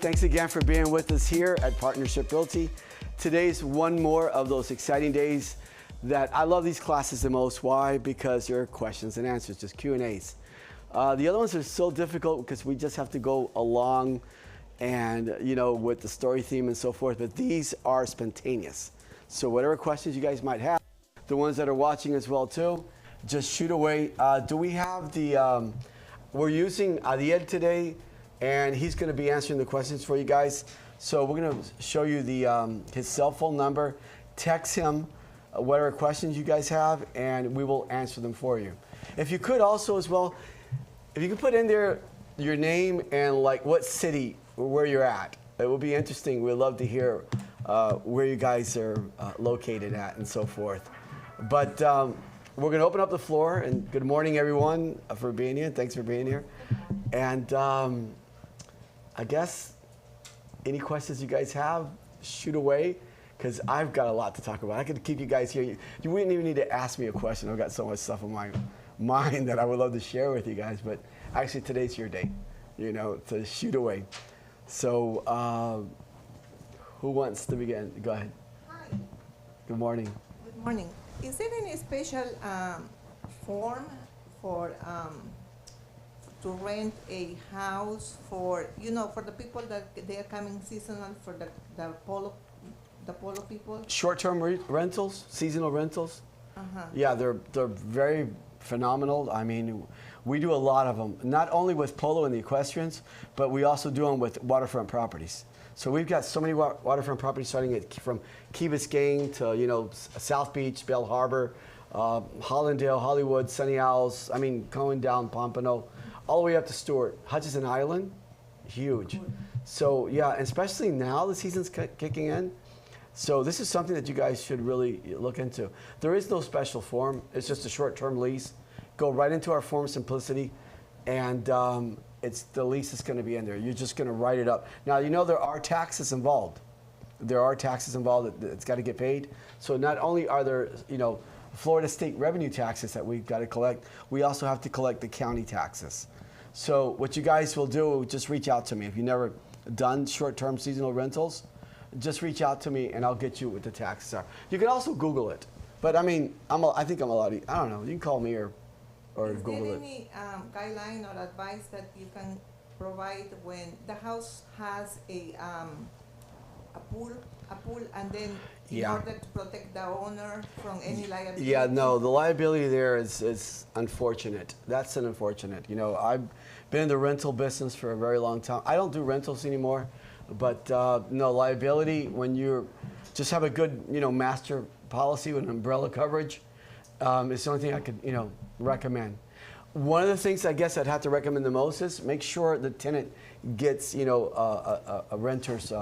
thanks again for being with us here at Partnership Realty. Today's one more of those exciting days that I love these classes the most. Why? Because they're questions and answers, just Q&As. The other ones are so difficult because we just have to go along and, you know, with the story theme and so forth, but these are spontaneous. So whatever questions you guys might have, the ones that are watching as well too, just shoot away. Do we have the, we're using Adiel today, and he's going to be answering the questions for you guys. So we're going to show you the his cell phone number. Text him whatever questions you guys have, and we will answer them for you. If you could also as well, if you could put in there your name and like what city or where you're at, it would be interesting. We'd love to hear where you guys are located at and so forth. But we're going to open up the floor, and good morning everyone for being here. Thanks for being here. And I guess any questions you guys have, shoot away, because I've got a lot to talk about. I could keep you guys here. You wouldn't even need to ask me a question. I've got so much stuff in my mind that I would love to share with you guys. But actually, today's your day, you know, to shoot away. So who wants to begin? Go ahead. Hi. Good morning. Good morning. Is there any special form for to rent a house for, you know, for the people that they are coming seasonal, for the polo people? Short-term rentals, seasonal rentals. Yeah, they're very phenomenal. I mean, we do a lot of them, not only with polo and the equestrians, but we also do them with waterfront properties. So we've got so many waterfront properties starting from Key Biscayne to, you know, South Beach, Bell Harbor, Hollandale, Hollywood, Sunny Isles, I mean, going down Pompano, all the way up to Stewart. Hutchinson Island, huge. So yeah, and especially now the season's kicking in. So this is something that you guys should really look into. There is no special form. It's just a short-term lease. Go right into our form Simplicity, and it's the lease is going to be in there. You're just going to write it up. Now, you know there are taxes involved. There are taxes involved. It's got to get paid. So not only are there, you know, Florida state revenue taxes that we've got to collect, we also have to collect the county taxes. So what you guys will do, just reach out to me. If you've never done short-term seasonal rentals, just reach out to me and I'll get you what the taxes are. You can also Google it. But I mean, I think I'm allowed to, I don't know, you can call me or Google it. Is there any guideline or advice that you can provide when the house has a pool, and then in order to protect the owner from any liability? Yeah, no, the liability there is unfortunate. That's an unfortunate. You know, I've been in the rental business for a very long time. I don't do rentals anymore, but no, liability, when you just have a good, you know, master policy with an umbrella coverage, it's the only thing I could, you know, recommend. One of the things I guess I'd have to recommend the most is make sure the tenant gets, you know, a renter's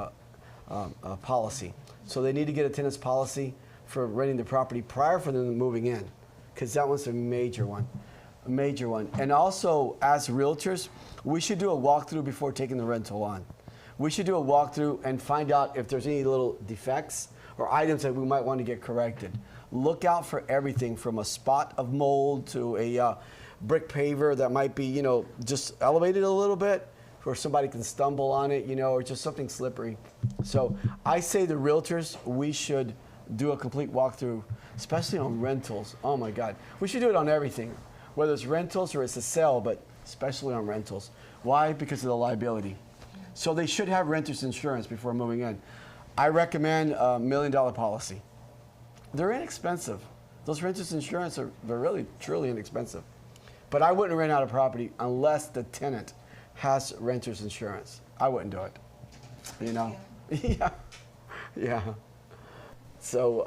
policy. So they need to get a tenant's policy for renting the property prior for them moving in, because that one's a major one, a major one. And also, as realtors, we should do a walkthrough before taking the rental on. We should do a walkthrough and find out if there's any little defects or items that we might want to get corrected. Look out for everything from a spot of mold to a brick paver that might be, you know, just elevated a little bit, or somebody can stumble on it, you know, or just something slippery. So I say the realtors, we should do a complete walkthrough, especially on rentals. Oh my God. We should do it on everything, whether it's rentals or it's a sale, but especially on rentals. Why? Because of the liability. So they should have renter's insurance before moving in. I recommend a $1 million policy. They're inexpensive. Those renter's insurance they're really, truly inexpensive. But I wouldn't rent out a property unless the tenant has renter's insurance. I wouldn't do it, you know? Yeah, yeah. So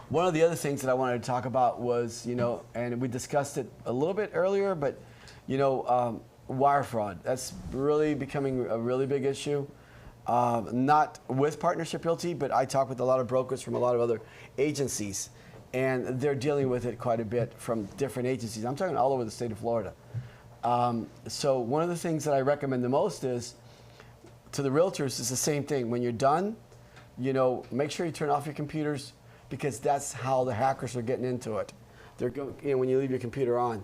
one of the other things that I wanted to talk about was, you know, and we discussed it a little bit earlier, but, you know, wire fraud. That's really becoming a really big issue. Not with Partnership Realty, but I talk with a lot of brokers from a lot of other agencies, and they're dealing with it quite a bit from different agencies. I'm talking all over the state of Florida. So one of the things that I recommend the most is, to the realtors, is the same thing. When you're done, you know, make sure you turn off your computers, because that's how the hackers are getting into it. They're you know, when you leave your computer on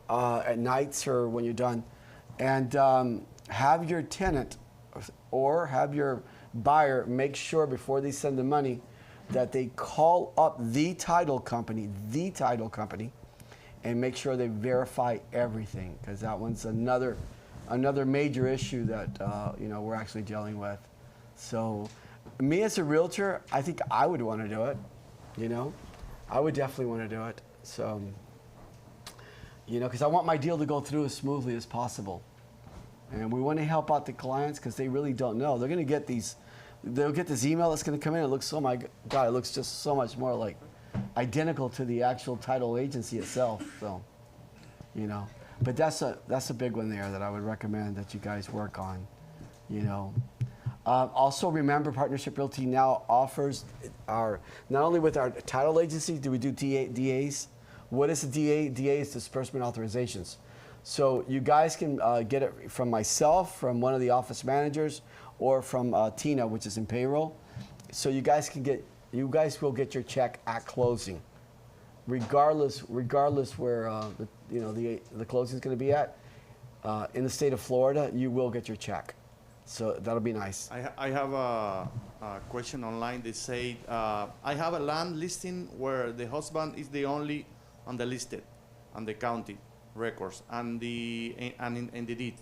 at nights or when you're done. And have your tenant or have your buyer make sure before they send the money that they call up the title company, and make sure they verify everything, because that one's another major issue that we're actually dealing with. So, me as a realtor, I think I would want to do it. I would definitely want to do it. So, because I want my deal to go through as smoothly as possible. And we want to help out the clients because they really don't know. They're going to get they'll get this email that's going to come in. It looks, oh my God, it looks just so much more like identical to the actual title agency itself. So, but that's a big one there that I would recommend that you guys work on, Also remember, Partnership Realty now offers not only with our title agency, do we do DAs? What is a DA? DA is disbursement authorizations. So you guys can get it from myself, from one of the office managers, or from Tina, which is in payroll. So you guys will get your check at closing, regardless where the closing is going to be at. In the state of Florida, you will get your check. So that'll be nice. I have a question online. They say, I have a land listing where the husband is the only on the listed, on the county records, and in the deed.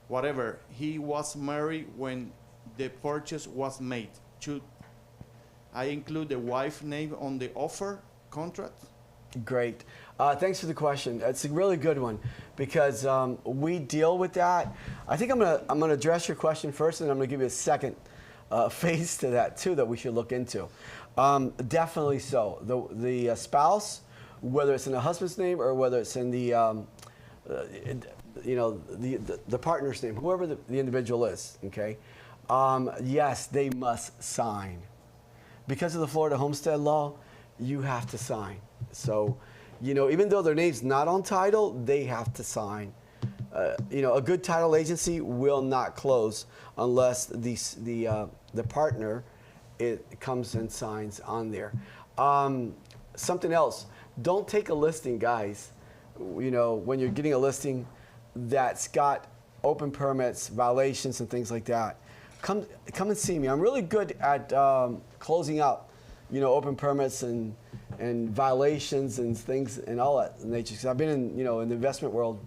Whatever, he was married when the purchase was made. Should I include the wife's name on the offer contract? Great. Thanks for the question. It's a really good one because we deal with that. I think I'm gonna address your question first, and I'm gonna give you a second phase to that too that we should look into. Definitely so. The spouse, whether it's in the husband's name or whether it's in the partner's name, whoever the individual is. Okay. Yes, they must sign. Because of the Florida homestead law, you have to sign. So, even though their name's not on title, they have to sign. A good title agency will not close unless the partner comes and signs on there. Something else, don't take a listing, guys. When you're getting a listing that's got open permits, violations, and things like that, come and see me. I'm really good at closing out, open permits and violations and things and all that nature. Because I've been in, in the investment world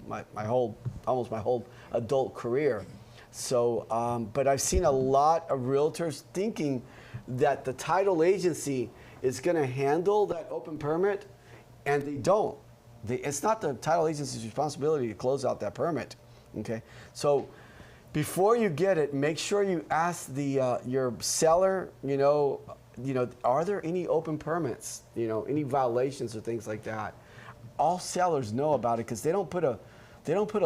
almost my whole adult career. So, but I've seen a lot of realtors thinking that the title agency is going to handle that open permit, and they don't. It's not the title agency's responsibility to close out that permit. Okay, so before you get it, make sure you ask your seller. Are there any open permits? Any violations or things like that? All sellers know about it because they don't put a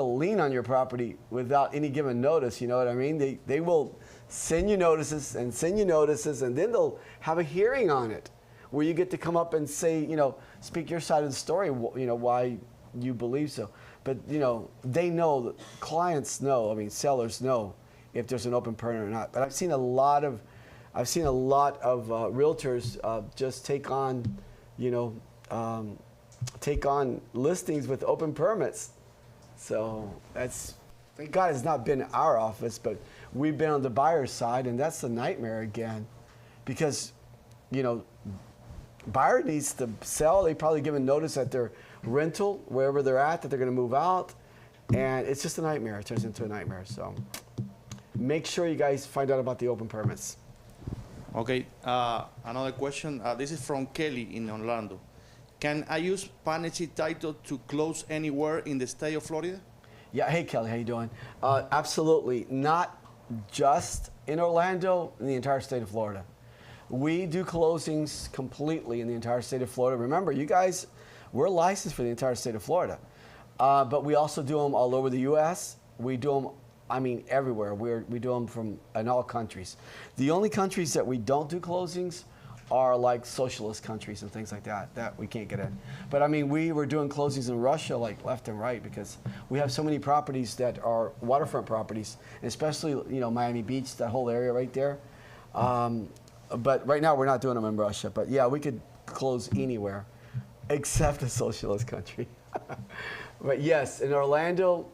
lien on your property without any given notice. You know what I mean? They will send you notices, and then they'll have a hearing on it, where you get to come up and say, speak your side of the story, why you believe so. But, they know, clients know, sellers know if there's an open permit or not. But I've seen a lot of realtors just take on listings with open permits. So thank God it's not been our office, but we've been on the buyer's side, and that's the nightmare again, because, buyer needs to sell. They probably given notice at their rental, wherever they're at, that they're going to move out, and it's just a nightmare. It turns into a nightmare. So make sure you guys find out about the open permits. Okay, another question. This is from Kelly in Orlando. Can I use partnership title to close anywhere in the state of Florida? Yeah. Hey, Kelly, how you doing? Absolutely. Not just in Orlando, in the entire state of Florida. We do closings completely in the entire state of Florida. Remember, you guys, we're licensed for the entire state of Florida. But we also do them all over the U.S. We do them, everywhere. We do them in all countries. The only countries that we don't do closings are like socialist countries and things like that we can't get in. But we were doing closings in Russia like left and right, because we have so many properties that are waterfront properties, especially Miami Beach, that whole area right there. But right now we're not doing them in Russia. But yeah, we could close anywhere except a socialist country. But yes, in Orlando,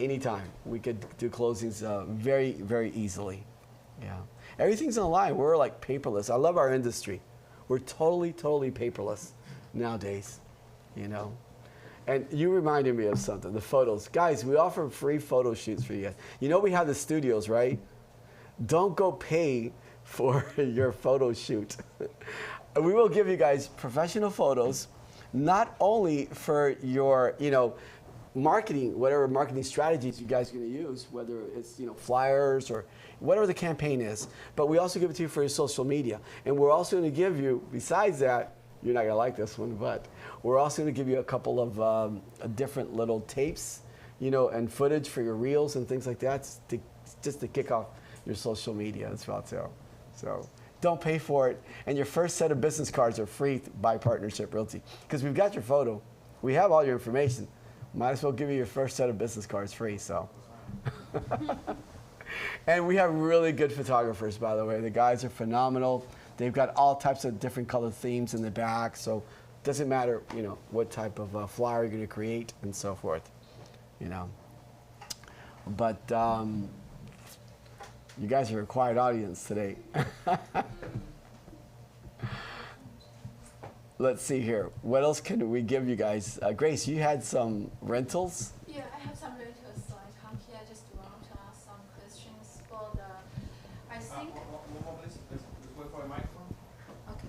anytime. We could do closings very, very easily. Yeah. Everything's online. We're like paperless. I love our industry. We're totally, totally paperless nowadays, you know. And you reminded me of something, the photos. Guys, we offer free photo shoots for you guys. You know we have the studios, right? Don't go pay for your photo shoot. We will give you guys professional photos, not only for your, you know, marketing, whatever marketing strategies you guys are going to use, whether it's, you know, flyers or whatever the campaign is, but we also give it to you for your social media. And we're also going to give you, besides that, you're not going to like this one, but we're also going to give you a couple of different little tapes, you know, and footage for your reels and things like that, just to kick off your social media as well, too. So don't pay for it. And your first set of business cards are free by Partnership Realty. Because we've got your photo. We have all your information. Might as well give you your first set of business cards free, so. And we have really good photographers, by the way. The guys are phenomenal. They've got all types of different color themes in the back, so it doesn't matter, you know, what type of flyer you're going to create and so forth, you know. But you guys are a quiet audience today. Let's see here. What else can we give you guys? Grace, you had some rentals? Yeah, I have some rentals, so I come here. I just want to ask some questions for the, I think. One more, please. Let's wait for a microphone. Okay.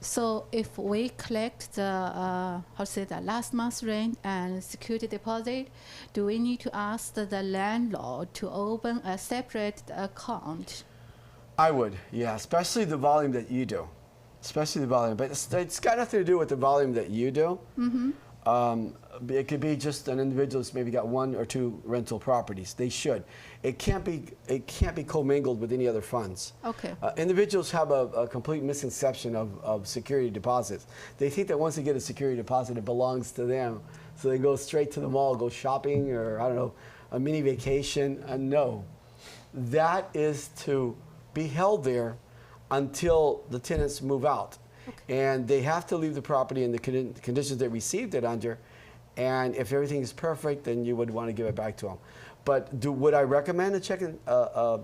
So if we collect the, the last month's rent and security deposit, do we need to ask the landlord to open a separate account? I would, yeah, especially the volume that you do. Especially the volume, but it's got nothing to do with the volume that you do. Mm-hmm. It could be just an individual who's maybe got 1 or 2 rental properties. They should. It can't be commingled with any other funds. Okay. Individuals have a complete misconception of security deposits. They think that once they get a security deposit, it belongs to them. So they go straight to the mall, go shopping, or I don't know, a mini vacation. No, that is to be held there until the tenants move out. Okay. And they have to leave the property in the conditions they received it under. And if everything is perfect, then you would want to give it back to them. But would I recommend a checking a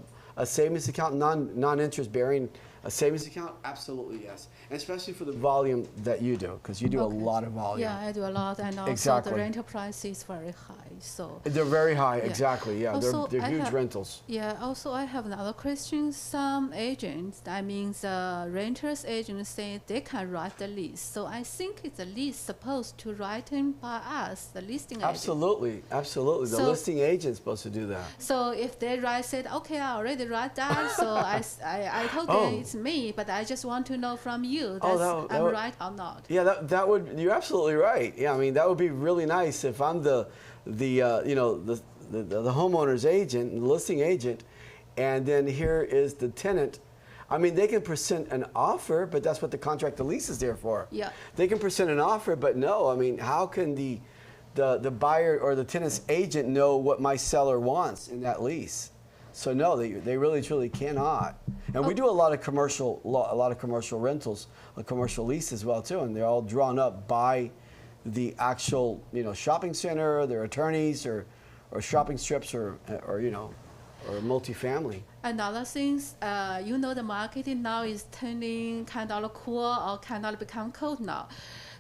savings account, non-interest bearing a savings account? Absolutely, yes. And especially for the volume that you do, because you do a lot of volume. Yeah, I do a lot, and also exactly. The rental price is very high. So they're very high, yeah. Exactly. Yeah, also, they're huge rentals. Yeah. Also, I have another question. Some agents, I mean, the renters agent say they can write the lease. So I think it's the lease supposed to written by us, the listing agent. Absolutely, absolutely. The listing agent's supposed to do that. So if they said, okay, I already write that, so I told them it's me, but I just want to know from you that I'm right or not. Yeah, that would, you're absolutely right. Yeah, I mean, that would be really nice if I'm the homeowner's agent, the listing agent, and then here is the tenant. I mean, they can present an offer, but that's what the contract, the lease is there for. Yeah. They can present an offer, but no, I mean, how can the buyer or the tenant's agent know what my seller wants in that lease? So no, they really truly cannot. And we do a lot of commercial rentals, commercial lease as well too, and they're all drawn up by the actual shopping center, their attorneys, or shopping strips, or multifamily. Another thing, the marketing now is turning kind of cool or kind of become cold now.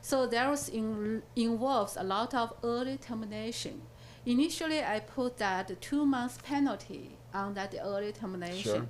So there's involves a lot of early termination. Initially, I put that 2 months penalty on that early termination. Sure.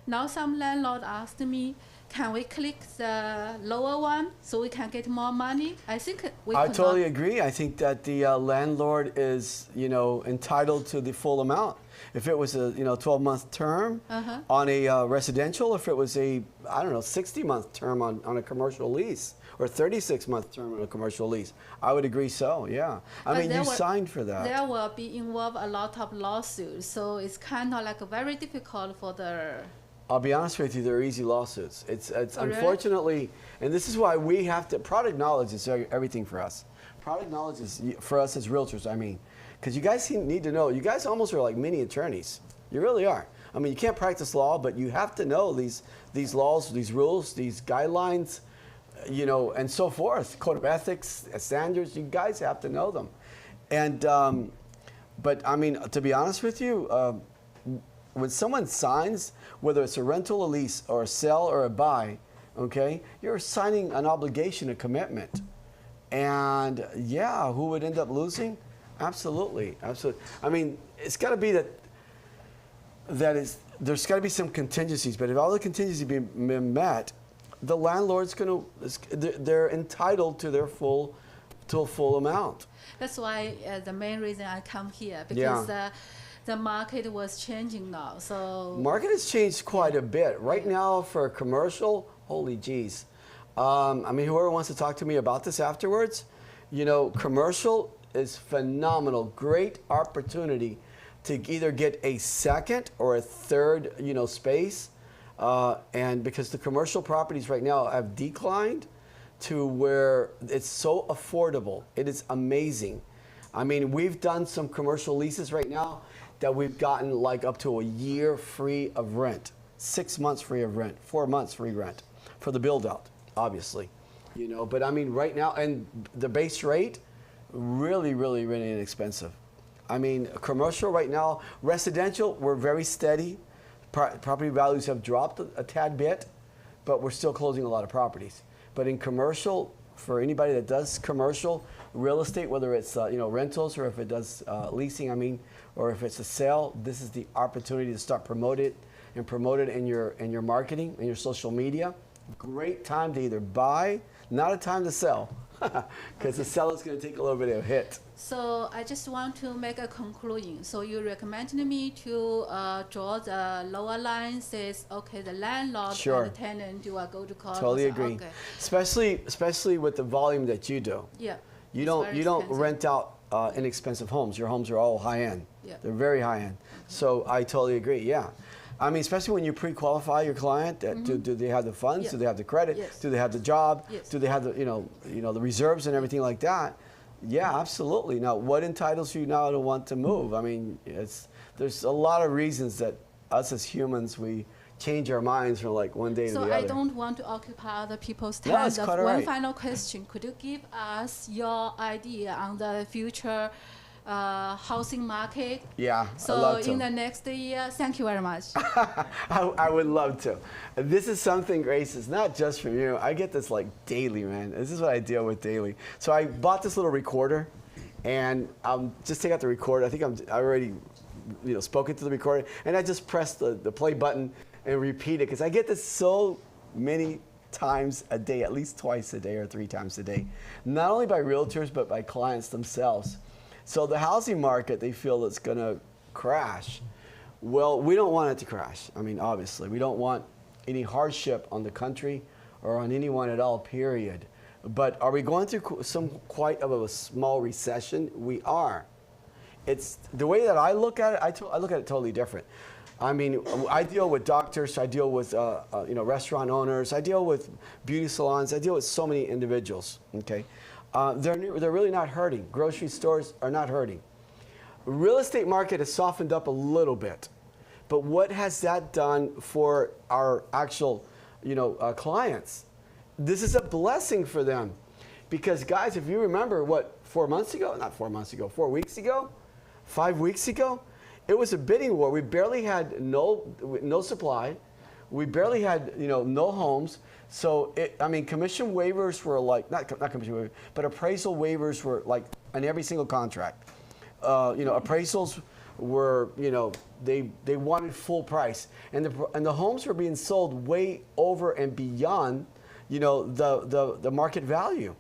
Now some landlord asked me, can we click the lower one so we can get more money? I think I totally agree. I think that the landlord is entitled to the full amount. If it was a 12-month term on a residential, if it was a 60-month term on a commercial lease, or 36-month term on a commercial lease, I would agree. So yeah, I mean, you signed for that. There will be involved a lot of lawsuits, so it's kind of like very difficult for the. I'll be honest with you, they're easy lawsuits. It's unfortunately, really? And this is why we have to. Product knowledge is everything for us. Product knowledge is for us as realtors. I mean, because you guys need to know. You guys almost are like mini attorneys. You really are. I mean, you can't practice law, but you have to know these laws, these rules, these guidelines, and so forth. Code of ethics, standards. You guys have to know them, and But I mean, to be honest with you, when someone signs, whether it's a rental, a lease, or a sell or a buy, okay, you're signing an obligation, a commitment. And yeah, who would end up losing? Absolutely, absolutely. I mean, it's got to be there's got to be some contingencies, but if all the contingencies being met, the landlord's they're entitled to their full amount. That's why the main reason I come here, because the market was changing now. So market has changed quite a bit. Right now for a commercial, holy geez. I mean, whoever wants to talk to me about this afterwards, you know, commercial is phenomenal. Great opportunity to either get a second or a third, you know, space. And because the commercial properties right now have declined to where it's so affordable. It is amazing. I mean, we've done some commercial leases right now that we've gotten like up to a year free of rent, 6 months free of rent, 4 months free rent for the build out, obviously. You know, but I mean right now, and the base rate, really, really, really inexpensive. I mean, commercial right now, residential, we're very steady. Property values have dropped a tad bit, but we're still closing a lot of properties. But in commercial, for anybody that does commercial real estate, whether it's you know, rentals or if it does leasing, I mean, or if it's a sale, this is the opportunity to start promote it in your marketing and your social media. Great time to either buy, not a time to sell, because the sell is going to take a little bit of a hit. So I just want to make a conclusion. So you recommended me to draw the lower line, says, okay, the landlord Sure. and the tenant do a go to court. Totally So, agree. okay. Especially with the volume that you do. Yeah. You It's don't very you don't expensive. rent out inexpensive homes. Your homes are all high end. Yeah. They're very high end. So I totally agree. Yeah. I mean, especially when you pre-qualify your client, do they have the funds? Yeah. Do they have the credit? Yes. Do they have the job? Yes. Do they have the the reserves and everything like that? Yeah, absolutely. Now, what entitles you now to want to move? I mean, there's a lot of reasons that us as humans, we change our minds from like one day to the So other. I don't want to occupy other people's No, time. it's The quite one all right. final question: could you give us your idea on the future housing market? Yeah, So I'd love to. in the next year, thank you very much. I would love to. This is something, Grace, it's not just from you. I get this like daily, man. This is what I deal with daily. So I bought this little recorder, and just take out the recorder. I think I already, spoken to the recorder, and I just press the play button and repeat it, because I get this so many times a day, at least twice a day or 3 times a day, not only by realtors, but by clients themselves. So the housing market, they feel it's going to crash. Well, we don't want it to crash. I mean, obviously, we don't want any hardship on the country or on anyone at all, period. But are we going through quite of a small recession? We are. It's the way that I look at it. I look at it totally different. I mean, I deal with doctors. I deal with restaurant owners. I deal with beauty salons. I deal with so many individuals. Okay. They're really not hurting. Grocery stores are not hurting. Real estate market has softened up a little bit, but what has that done for our actual, clients? This is a blessing for them, because guys, if you remember, 4 months ago, not 4 months ago, 4 weeks ago, 5 weeks ago, it was a bidding war. We barely had no supply. We barely had no homes. So commission waivers were like not commission waivers, but appraisal waivers were like on every single contract. Appraisals were they wanted full price, and the homes were being sold way over and beyond the market value.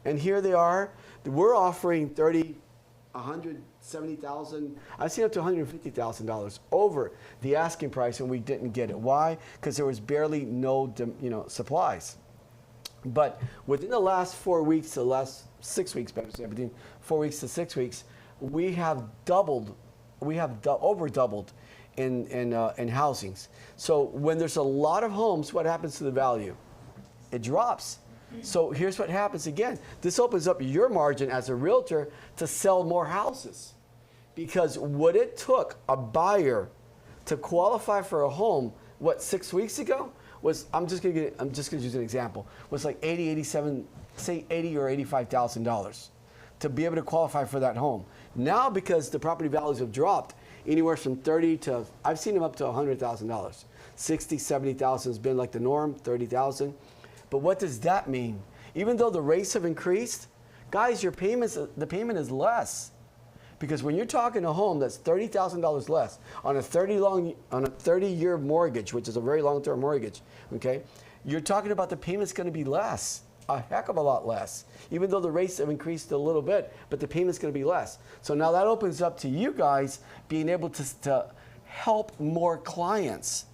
And here they are. We're offering $170,000. I've seen up to $150,000 over the asking price, and we didn't get it. Why? Because there was barely no supplies. But within the last 4 weeks, the last 6 weeks, better say, between 4 weeks to 6 weeks, we have doubled. We have over doubled in housings. So when there's a lot of homes, what happens to the value? It drops. So here's what happens again. This opens up your margin as a realtor to sell more houses. Because what it took a buyer to qualify for a home, 6 weeks ago, was, I'm just gonna use an example, was like $80,000 or $85,000 to be able to qualify for that home. Now, because the property values have dropped anywhere from 30 to, I've seen them up to $100,000. 60, 70,000 has been like the norm, 30,000. But what does that mean? Even though the rates have increased, guys, your payments, the payment is less. Because when you're talking a home that's $30,000 less on a 30-year mortgage, which is a very long-term mortgage, okay, you're talking about the payment's going to be less, a heck of a lot less. Even though the rates have increased a little bit, but the payment's going to be less. So now that opens up to you guys being able to help more clients,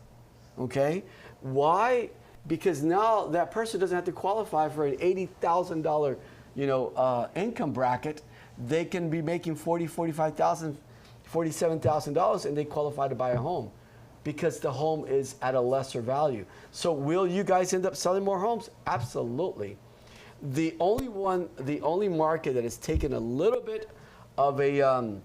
okay? Why? Because now that person doesn't have to qualify for an $80,000, income bracket. They can be making $40,000, $45,000, $47,000, and they qualify to buy a home because the home is at a lesser value. So will you guys end up selling more homes? Absolutely. The only market that has taken a little bit of a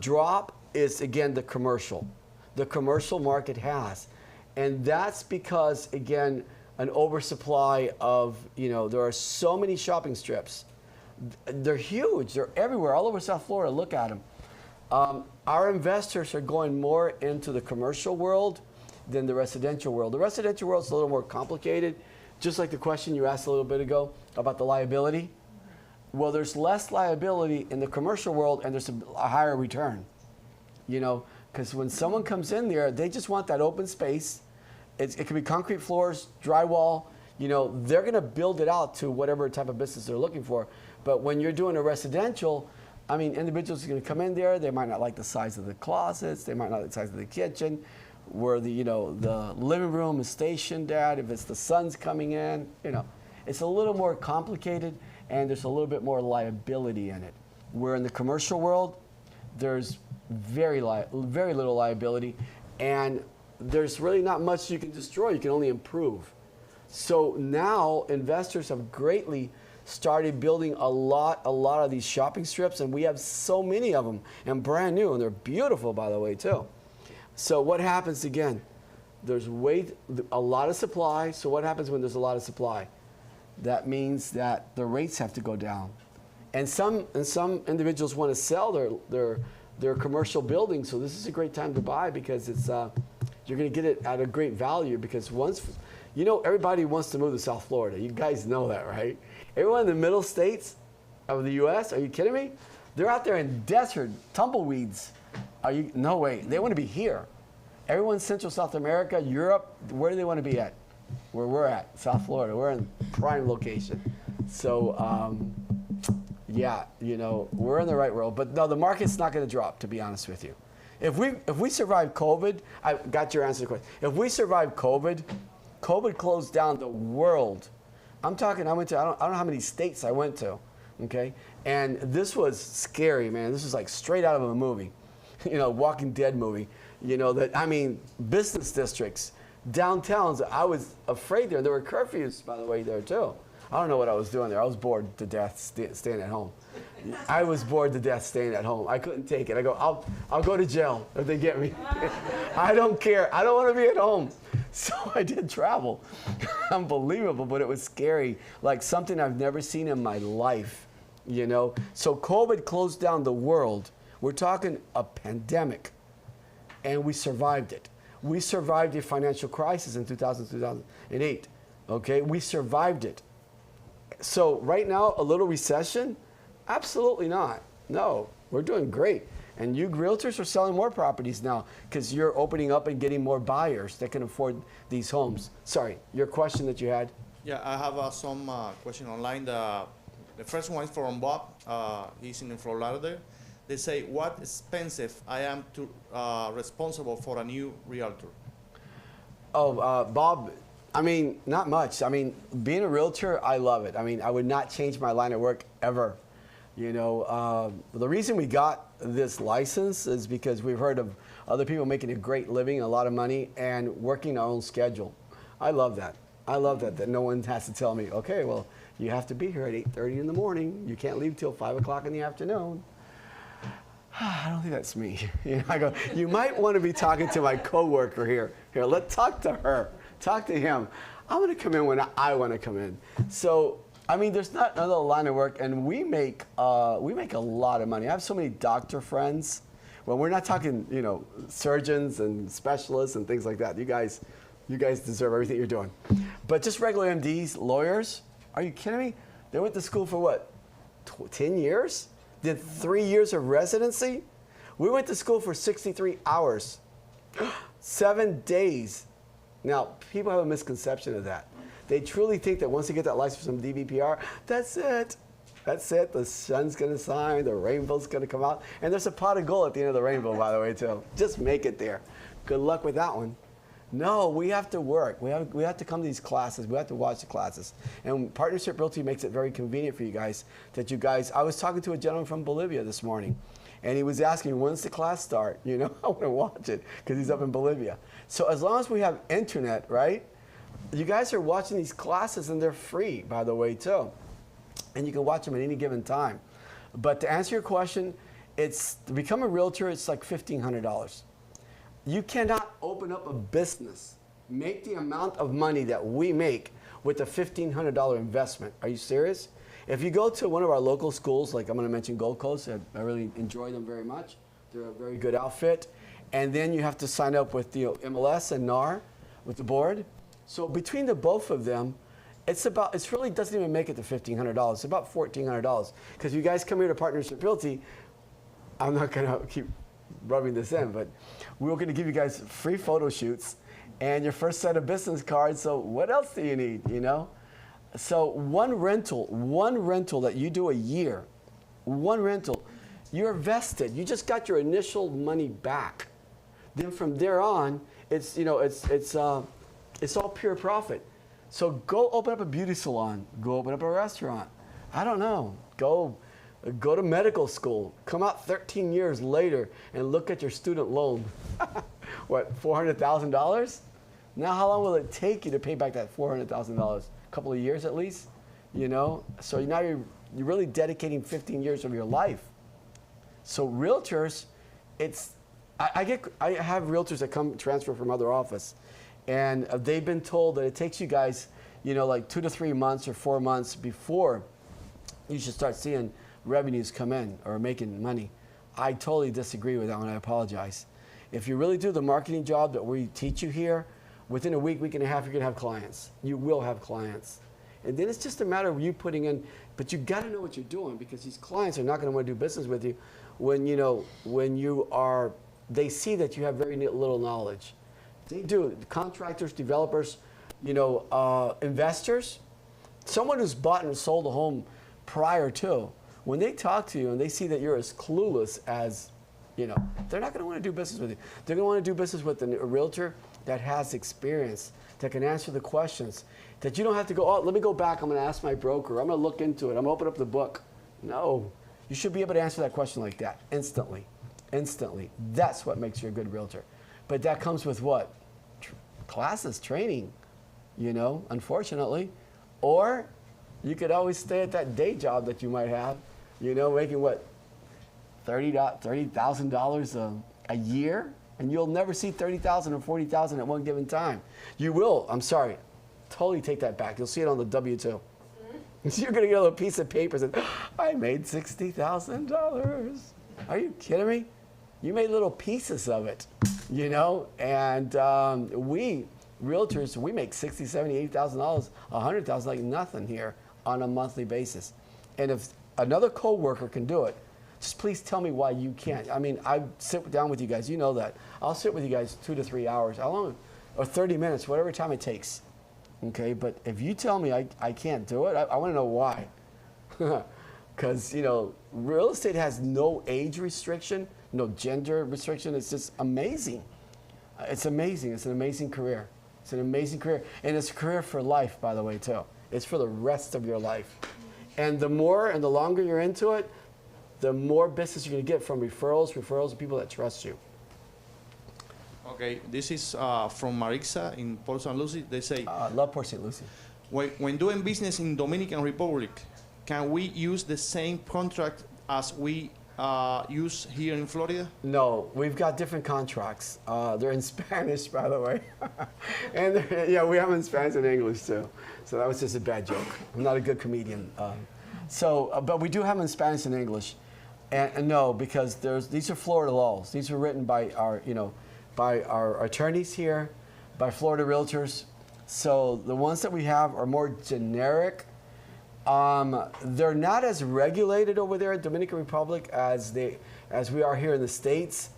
drop is, again, the commercial. The commercial market has, and that's because, again, an oversupply of, there are so many shopping strips. They're huge. They're everywhere, all over South Florida. Look at them. Our investors are going more into the commercial world than the residential world. The residential world is a little more complicated, just like the question you asked a little bit ago about the liability. Well, there's less liability in the commercial world, and there's a higher return. Because when someone comes in there, they just want that open space. It can be concrete floors, drywall. They're going to build it out to whatever type of business they're looking for. But when you're doing a residential, individuals are going to come in there. They might not like the size of the closets. They might not like the size of the kitchen, where the living room is stationed at. If it's the sun's coming in, it's a little more complicated, and there's a little bit more liability in it. Where in the commercial world, there's very little liability, and there's really not much you can destroy. You can only improve. So now investors have greatly started building a lot of these shopping strips, and we have so many of them, and brand new, and they're beautiful, by the way, too. So what happens again? There's a lot of supply. So what happens when there's a lot of supply? That means that the rates have to go down, and some individuals want to sell their commercial buildings. So this is a great time to buy, because it's you're going to get it at a great value, because everybody wants to move to South Florida. You guys know that, right? Everyone in the middle states of the U.S., are you kidding me? They're out there in desert, tumbleweeds. No way. They want to be here. Everyone in Central South America, Europe, where do they want to be at? Where we're at, South Florida. We're in prime location. So, we're in the right world. But no, the market's not going to drop, to be honest with you. If we survive COVID, I got your answer to the question. If we survive COVID closed down the world. I'm talking, I don't know how many states I went to, okay? And this was scary, man. This was like straight out of a movie, Walking Dead movie. Business districts, downtowns. I was afraid there. There were curfews, by the way, there too. I don't know what I was doing there. I was bored to death staying at home. I was bored to death staying at home. I couldn't take it. I go, I'll go to jail if they get me. I don't care. I don't want to be at home. So I did travel. Unbelievable, but it was scary. Like something I've never seen in my life, So COVID closed down the world. We're talking a pandemic, and we survived it. We survived a financial crisis in 2008, okay? We survived it. So right now, a little recession? Absolutely not. No, we're doing great. And you realtors are selling more properties now because you're opening up and getting more buyers that can afford these homes. Sorry, your question that you had? Yeah, I have some question online. The first one is from Bob. He's in Fort Lauderdale. They say, what expensive I am to responsible for a new realtor? Bob, not much. Being a realtor, I love it. I would not change my line of work ever. The reason we got this license is because we've heard of other people making a great living, a lot of money, and working our own schedule. I love that. I love that no one has to tell me, okay, well, you have to be here at 8:30 in the morning. You can't leave till 5 o'clock in the afternoon. I don't think that's me. I go, you might want to be talking to my coworker here. Let's talk to her. Talk to him. I'm going to come in when I want to come in. So I mean, there's not another line of work, and we make a lot of money. I have so many doctor friends. Well, we're not talking, you know, surgeons and specialists and things like that. You guys deserve everything you're doing. But just regular MDs, lawyers, are you kidding me? They went to school for what, 10 years? Did 3 years of residency? We went to school for 63 hours, 7 days. Now, people have a misconception of that. They truly think that once they get that license from DBPR, that's it. That's it. The sun's going to shine, the rainbow's going to come out. And there's a pot of gold at the end of the rainbow, by the way, too. Just make it there. Good luck with that one. No, we have to work. We have to come to these classes. We have to watch the classes. And Partnership Realty makes it very convenient for you guys that you guys, I was talking to a gentleman from Bolivia this morning, and he was asking me, when's the class start? You know, I want to watch it because he's up in Bolivia. So as long as we have internet, right? You guys are watching these classes, and they're free, by the way, too. And you can watch them at any given time. But to answer your question, to become a realtor, it's like $1,500. You cannot open up a business, make the amount of money that we make with a $1,500 investment. Are you serious? If you go to one of our local schools, like I'm going to mention Gold Coast, I really enjoy them very much. They're a very good outfit. And then you have to sign up with the MLS and NAR, with the board. So between the both of them, it really doesn't even make it to $1,500. It's about $1,400. Because you guys come here to Partnership Realty, I'm not going to keep rubbing this in, but we're going to give you guys free photo shoots and your first set of business cards. So what else do you need, you know? So one rental that you do a year, one rental, you're vested. You just got your initial money back. Then from there on, it's all pure profit. So go open up a beauty salon. Go open up a restaurant. I don't know. Go to medical school. Come out 13 years later and look at your student loan. What, $400,000? Now how long will it take you to pay back that $400,000? A couple of years at least, you know? So now you're really dedicating 15 years of your life. So realtors, I have realtors that come transfer from other office. And they've been told that it takes you guys, you know, like 2 to 3 months or 4 months before you should start seeing revenues come in or making money. I totally disagree with that one. I apologize. If you really do the marketing job that we teach you here, within a week, week and a half, you're going to have clients. You will have clients. And then it's just a matter of you putting in, but you got to know what you're doing because these clients are not going to want to do business with you they see that you have very little knowledge. They do. Contractors, developers, investors, someone who's bought and sold a home prior to, when they talk to you and they see that you're as clueless as, they're not going to want to do business with you. They're going to want to do business with a realtor that has experience, that can answer the questions, that you don't have to go, oh, let me go back, I'm going to ask my broker, I'm going to look into it, I'm going to open up the book. No, you should be able to answer that question like that instantly. Instantly. That's what makes you a good realtor. But that comes with what? Classes, training, unfortunately. Or you could always stay at that day job that you might have, making what, $30,000 a year? And you'll never see $30,000 or $40,000 at one given time. You will, I'm sorry, totally take that back. You'll see it on the W-2. So you're going to get a little piece of paper that says, I made $60,000. Are you kidding me? You made little pieces of it, and we realtors, we make $60,000, $70,000, $80,000, $100,000 like nothing here on a monthly basis. And if another coworker can do it, just please tell me why you can't. I mean, I sit down with you guys, you know that. I'll sit with you guys 2 to 3 hours, how long, or 30 minutes, whatever time it takes. Okay, but if you tell me I can't do it, I want to know why. Because, real estate has no age restriction, no gender restriction. It's just amazing. It's amazing. It's an amazing career. It's an amazing career. And it's a career for life, by the way, too. It's for the rest of your life. And the more and the longer you're into it, the more business you're going to get from referrals of people that trust you. Okay, this is from Marixa in Port St. Lucie. They say, love Port St. Lucie. When doing business in Dominican Republic, can we use the same contract as we used here in Florida? No, we've got different contracts. They're in Spanish, by the way. And yeah, we have them in Spanish and English too. So that was just a bad joke. I'm not a good comedian. But we do have them in Spanish and English. And no, because these are Florida laws. These are written by our attorneys here, by Florida Realtors. So the ones that we have are more generic. They're not as regulated over there in Dominican Republic as we are here in the States.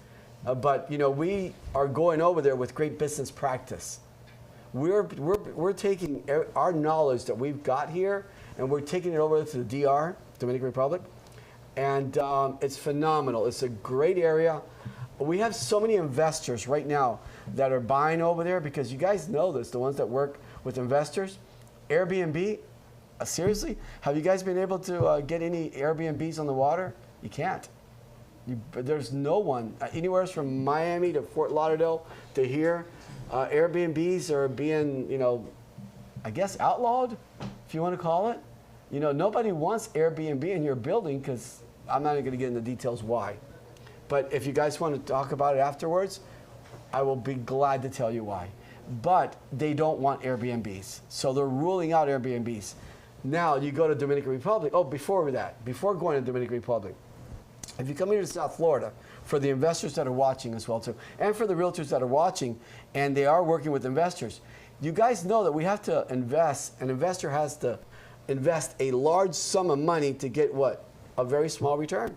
But you know, we are going over there with great business practice. We're taking our knowledge that we've got here and we're taking it over to the DR, Dominican Republic. And it's phenomenal. It's a great area. We have so many investors right now that are buying over there because you guys know this, the ones that work with investors. Airbnb, seriously? Have you guys been able to get any Airbnbs on the water? You can't. There's no one, anywhere from Miami to Fort Lauderdale to here. Airbnbs are being, you know, I guess outlawed, if you want to call it. You know, nobody wants Airbnb in your building because I'm not going to get into details why. But if you guys want to talk about it afterwards, I will be glad to tell you why. But they don't want Airbnbs. So they're ruling out Airbnbs. Now you go to Dominican Republic. Oh, before going to Dominican Republic, if you come here to South Florida, for the investors that are watching as well too, and for the realtors that are watching, and they are working with investors, you guys know that we have to invest. An investor has to invest a large sum of money to get what? A very small return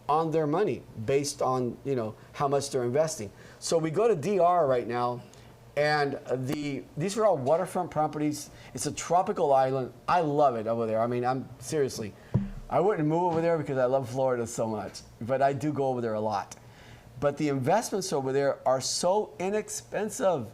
on their money based on, you know, how much they're investing. So we go to DR right now, and these are all waterfront properties. It's a tropical island. I love it over there. I mean, seriously, I wouldn't move over there because I love Florida so much, but I do go over there a lot. But the investments over there are so inexpensive,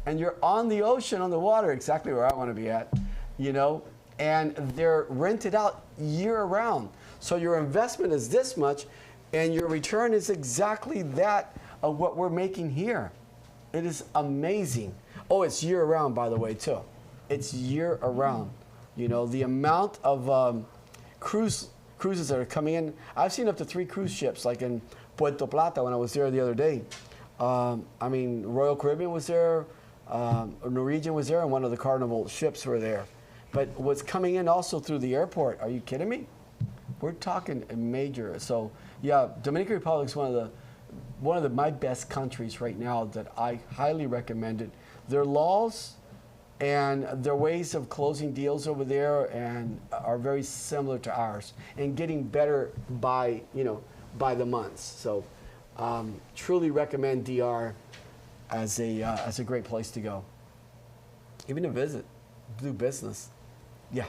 and you're on the ocean, on the water, exactly where I want to be at, you know, and they're rented out year-round. So your investment is this much, and your return is exactly that of what we're making here. It is amazing. Oh, it's year-round, by the way, too. It's year-round. You know, the amount of cruises that are coming in. I've seen up to 3 cruise ships, like in Puerto Plata when I was there the other day. I mean, Royal Caribbean was there, Norwegian was there, and one of the Carnival ships were there. But what's coming in also through the airport, are you kidding me? We're talking major. So yeah, Dominican Republic is one of my best countries right now that I highly recommend it. Their laws and their ways of closing deals over there and are very similar to ours and getting better by the months. So truly recommend DR as a great place to go, even to visit, do business. Yeah.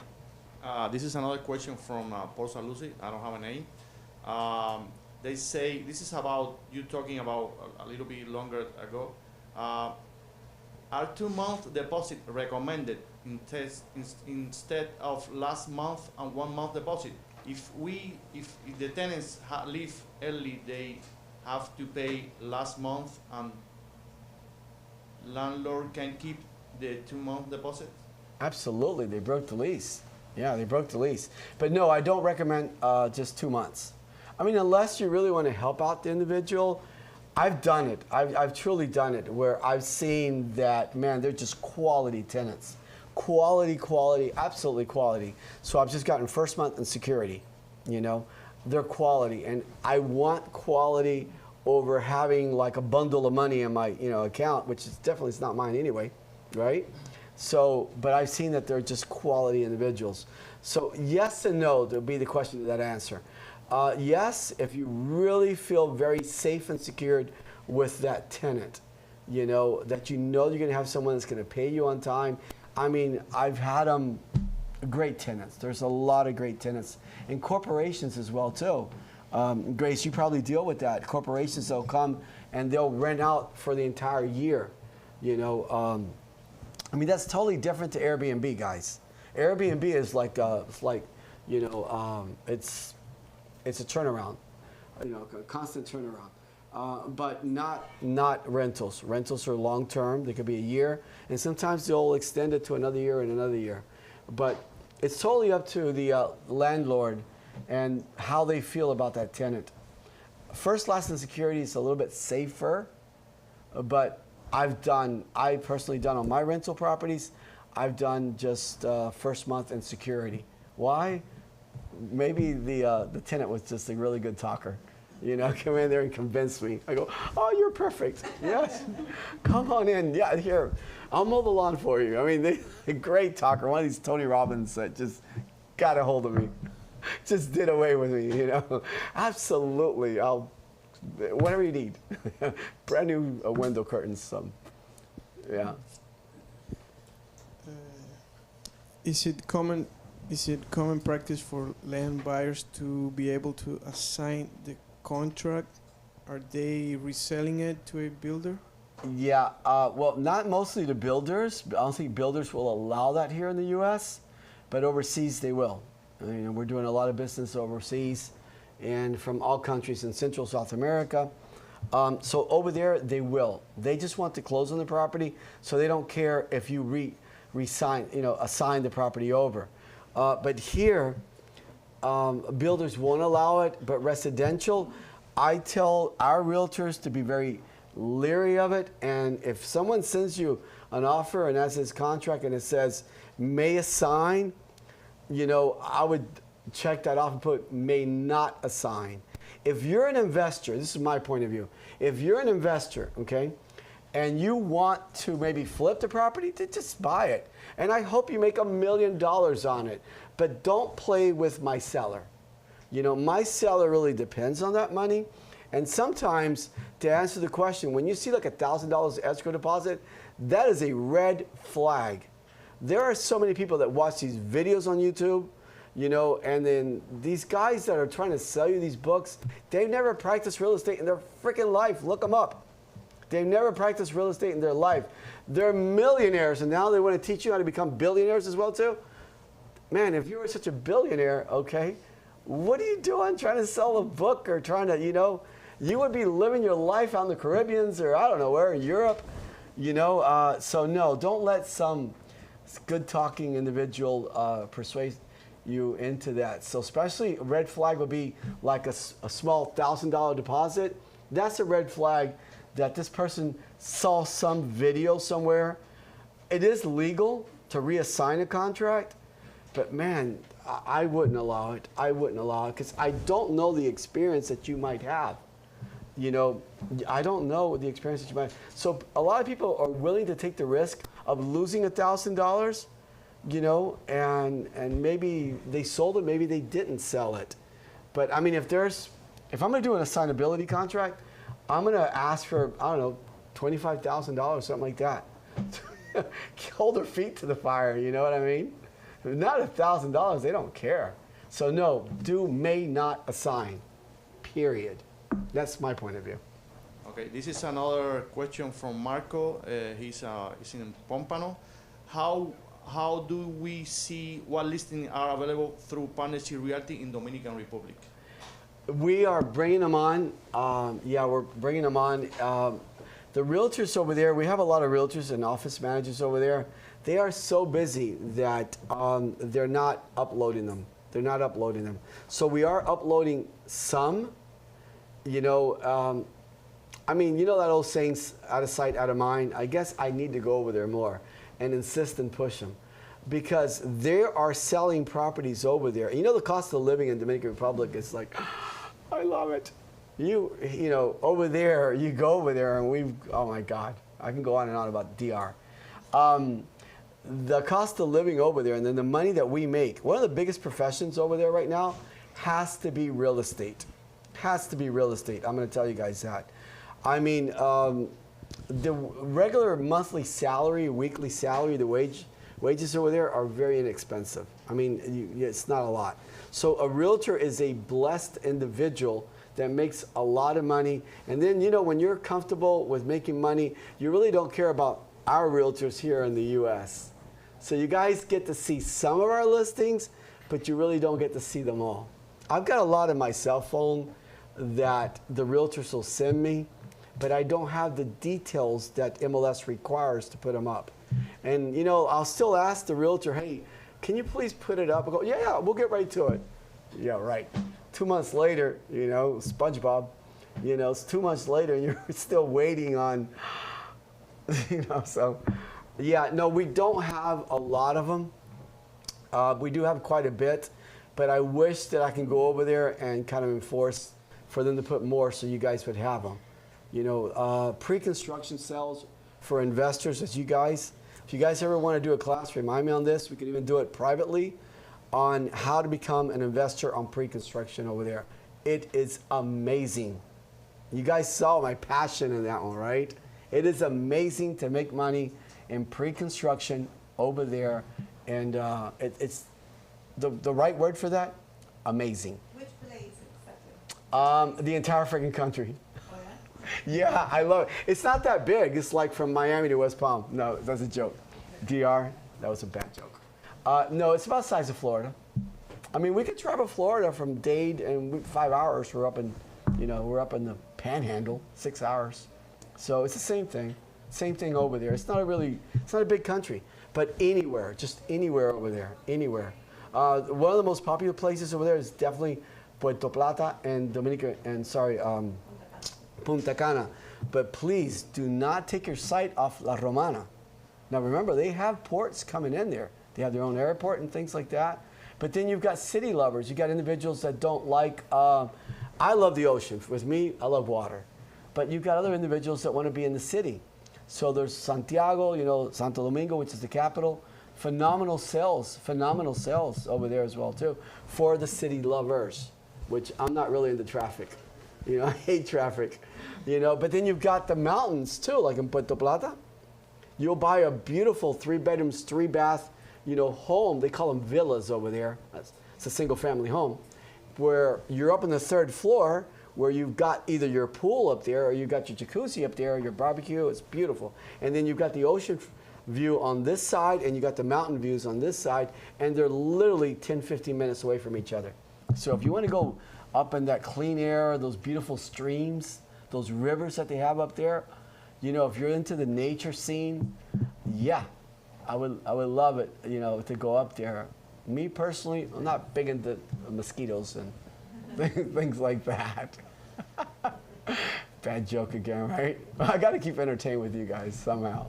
This is another question from Port St. Lucie. I don't have a name. They say, this is about you talking about a little bit longer ago. Are 2-month deposit recommended instead of last month and 1 month deposit? If the tenants leave early, they have to pay last month, and landlord can keep the 2-month deposit? Absolutely, they broke the lease. Yeah, they broke the lease. But no, I don't recommend just 2 months. I mean, unless you really want to help out the individual. I've done it. I've truly done it where I've seen that, man, they're just quality tenants. Quality, absolutely quality. So I've just gotten first month and security, you know. They're quality. And I want quality over having like a bundle of money in my, account, which is definitely it's not mine anyway, right? So, but I've seen that they're just quality individuals. So yes and no would be the question to that answer. Yes, if you really feel very safe and secured with that tenant, that you're going to have someone that's going to pay you on time. I mean, I've had them, great tenants. There's a lot of great tenants. And corporations as well, too. Grace, you probably deal with that. Corporations, they'll come and they'll rent out for the entire year, I mean, that's totally different to Airbnb, guys. Airbnb is it's a turnaround, a constant turnaround. But not rentals. Rentals are long term. They could be a year, and sometimes they'll extend it to another year and another year. But it's totally up to the landlord and how they feel about that tenant. First, last, and security is a little bit safer, but I personally done on my rental properties, I've done just first month and security. Why? Maybe the tenant was just a really good talker. You know, come in there and convince me. I go, oh, you're perfect. Yes, come on in. Yeah, here, I'll mow the lawn for you. I mean, a great talker. One of these Tony Robbins that just got a hold of me, just did away with me. You know, absolutely. I'll whatever you need. Brand new window curtains. Yeah. Is it common practice for land buyers to be able to assign the contract? Are they reselling it to a builder? Yeah, well, not mostly to builders. I don't think builders will allow that here in the U.S., but overseas they will. I mean, we're doing a lot of business overseas and from all countries in Central South America. So over there, they will. They just want to close on the property, so they don't care if you assign the property over. But here, builders won't allow it, but residential, I tell our realtors to be very leery of it. And if someone sends you an offer and has his contract and it says may assign, you know, I would check that off and put may not assign. If you're an investor, this is my point of view. If you're an investor, okay, and you want to maybe flip the property, then just buy it. And I hope you make $1 million on it. But don't play with my seller. You know, my seller really depends on that money. And sometimes, to answer the question, when you see like $1,000 escrow deposit, that is a red flag. There are so many people that watch these videos on YouTube, you know, and then these guys that are trying to sell you these books, they've never practiced real estate in their freaking life. Look them up. They've never practiced real estate in their life. They're millionaires, and now they want to teach you how to become billionaires as well, too. Man, if you were such a billionaire, okay, what are you doing trying to sell a book or trying to, you know, you would be living your life out in the Caribbean or I don't know where, in Europe, you know. So no, don't let some good-talking individual persuade you into that. So especially a red flag would be like a small $1,000 deposit. That's a red flag that this person saw some video somewhere. It is legal to reassign a contract, but man, I wouldn't allow it. I wouldn't allow it because I don't know the experience that you might have. You know, I don't know the experience that you might have. So a lot of people are willing to take the risk of losing $1,000, you know, and maybe they sold it, maybe they didn't sell it. But I mean, if I'm gonna do an assignability contract, I'm gonna ask for, I don't know, $25,000, something like that. Hold their feet to the fire, you know what I mean? Not $1,000, they don't care. So no, may not assign, period. That's my point of view. Okay, this is another question from Marco. He's in Pompano. How do we see what listings are available through Partnership Realty in Dominican Republic? We are bringing them on. Yeah, we're bringing them on. The realtors over there, we have a lot of realtors and office managers over there. They are so busy that they're not uploading them. They're not uploading them. So we are uploading some. You know, I mean, you know that old saying, out of sight, out of mind? I guess I need to go over there more and insist and push them. Because they are selling properties over there. You know, the cost of living in Dominican Republic is like, I love it. You know, over there, you go over there and oh my God, I can go on and on about DR. The cost of living over there and then the money that we make, one of the biggest professions over there right now has to be real estate. Has to be real estate. I'm going to tell you guys that. I mean, the regular monthly salary, weekly salary, the wages over there are very inexpensive. I mean, it's not a lot. So a realtor is a blessed individual that makes a lot of money. And then, you know, when you're comfortable with making money, you really don't care about our realtors here in the U.S. So you guys get to see some of our listings, but you really don't get to see them all. I've got a lot on my cell phone that the realtors will send me, but I don't have the details that MLS requires to put them up. And you know, I'll still ask the realtor, hey, can you please put it up? I go, yeah, we'll get right to it. Yeah, right. 2 months later, you know, SpongeBob, you know, it's 2 months later and you're still waiting on, you know, so yeah, no, we don't have a lot of them. We do have quite a bit, but I wish that I can go over there and kind of enforce for them to put more so you guys would have them. You know, pre-construction sales for investors, as you guys, if you guys ever want to do a class, remind me on this. We could even do it privately on how to become an investor on pre-construction over there. It is amazing. You guys saw my passion in that one, right? It is amazing to make money in pre-construction over there. And it's the right word for that? Amazing. Which place exactly? The entire freaking country. Oh, yeah? Yeah, I love it. It's not that big. It's like from Miami to West Palm. No, that's a joke. DR, that was a bad joke. No, it's about the size of Florida. I mean, we could travel Florida from Dade and 5 hours. We're up in, you know, we're up in the Panhandle, 6 hours. So it's the same thing. Same thing over there. It's not a big country, but anywhere, just anywhere over there, anywhere. One of the most popular places over there is definitely Puerto Plata and Punta Cana. But please do not take your sight off La Romana. Now remember, they have ports coming in there. They have their own airport and things like that. But then you've got city lovers. You've got individuals that don't like, I love the ocean. With me, I love water. But you've got other individuals that want to be in the city. So there's Santiago, you know, Santo Domingo, which is the capital. Phenomenal sales over there as well too, for the city lovers, which I'm not really into traffic. You know, I hate traffic, you know. But then you've got the mountains too, like in Puerto Plata. You'll buy a beautiful 3 bedrooms, 3 bath, you know, home. They call them villas over there. It's a single family home where you're up on the 3rd floor, where you've got either your pool up there or you've got your jacuzzi up there or your barbecue. It's beautiful. And then you've got the ocean view on this side and you got the mountain views on this side, and they're literally 10, 15 minutes away from each other. So if you want to go up in that clean air, those beautiful streams, those rivers that they have up there, you know, if you're into the nature scene, yeah, I would love it, you know, to go up there. Me personally, I'm not big into mosquitoes and things like that. Bad joke again, right? I got to keep entertained with you guys somehow.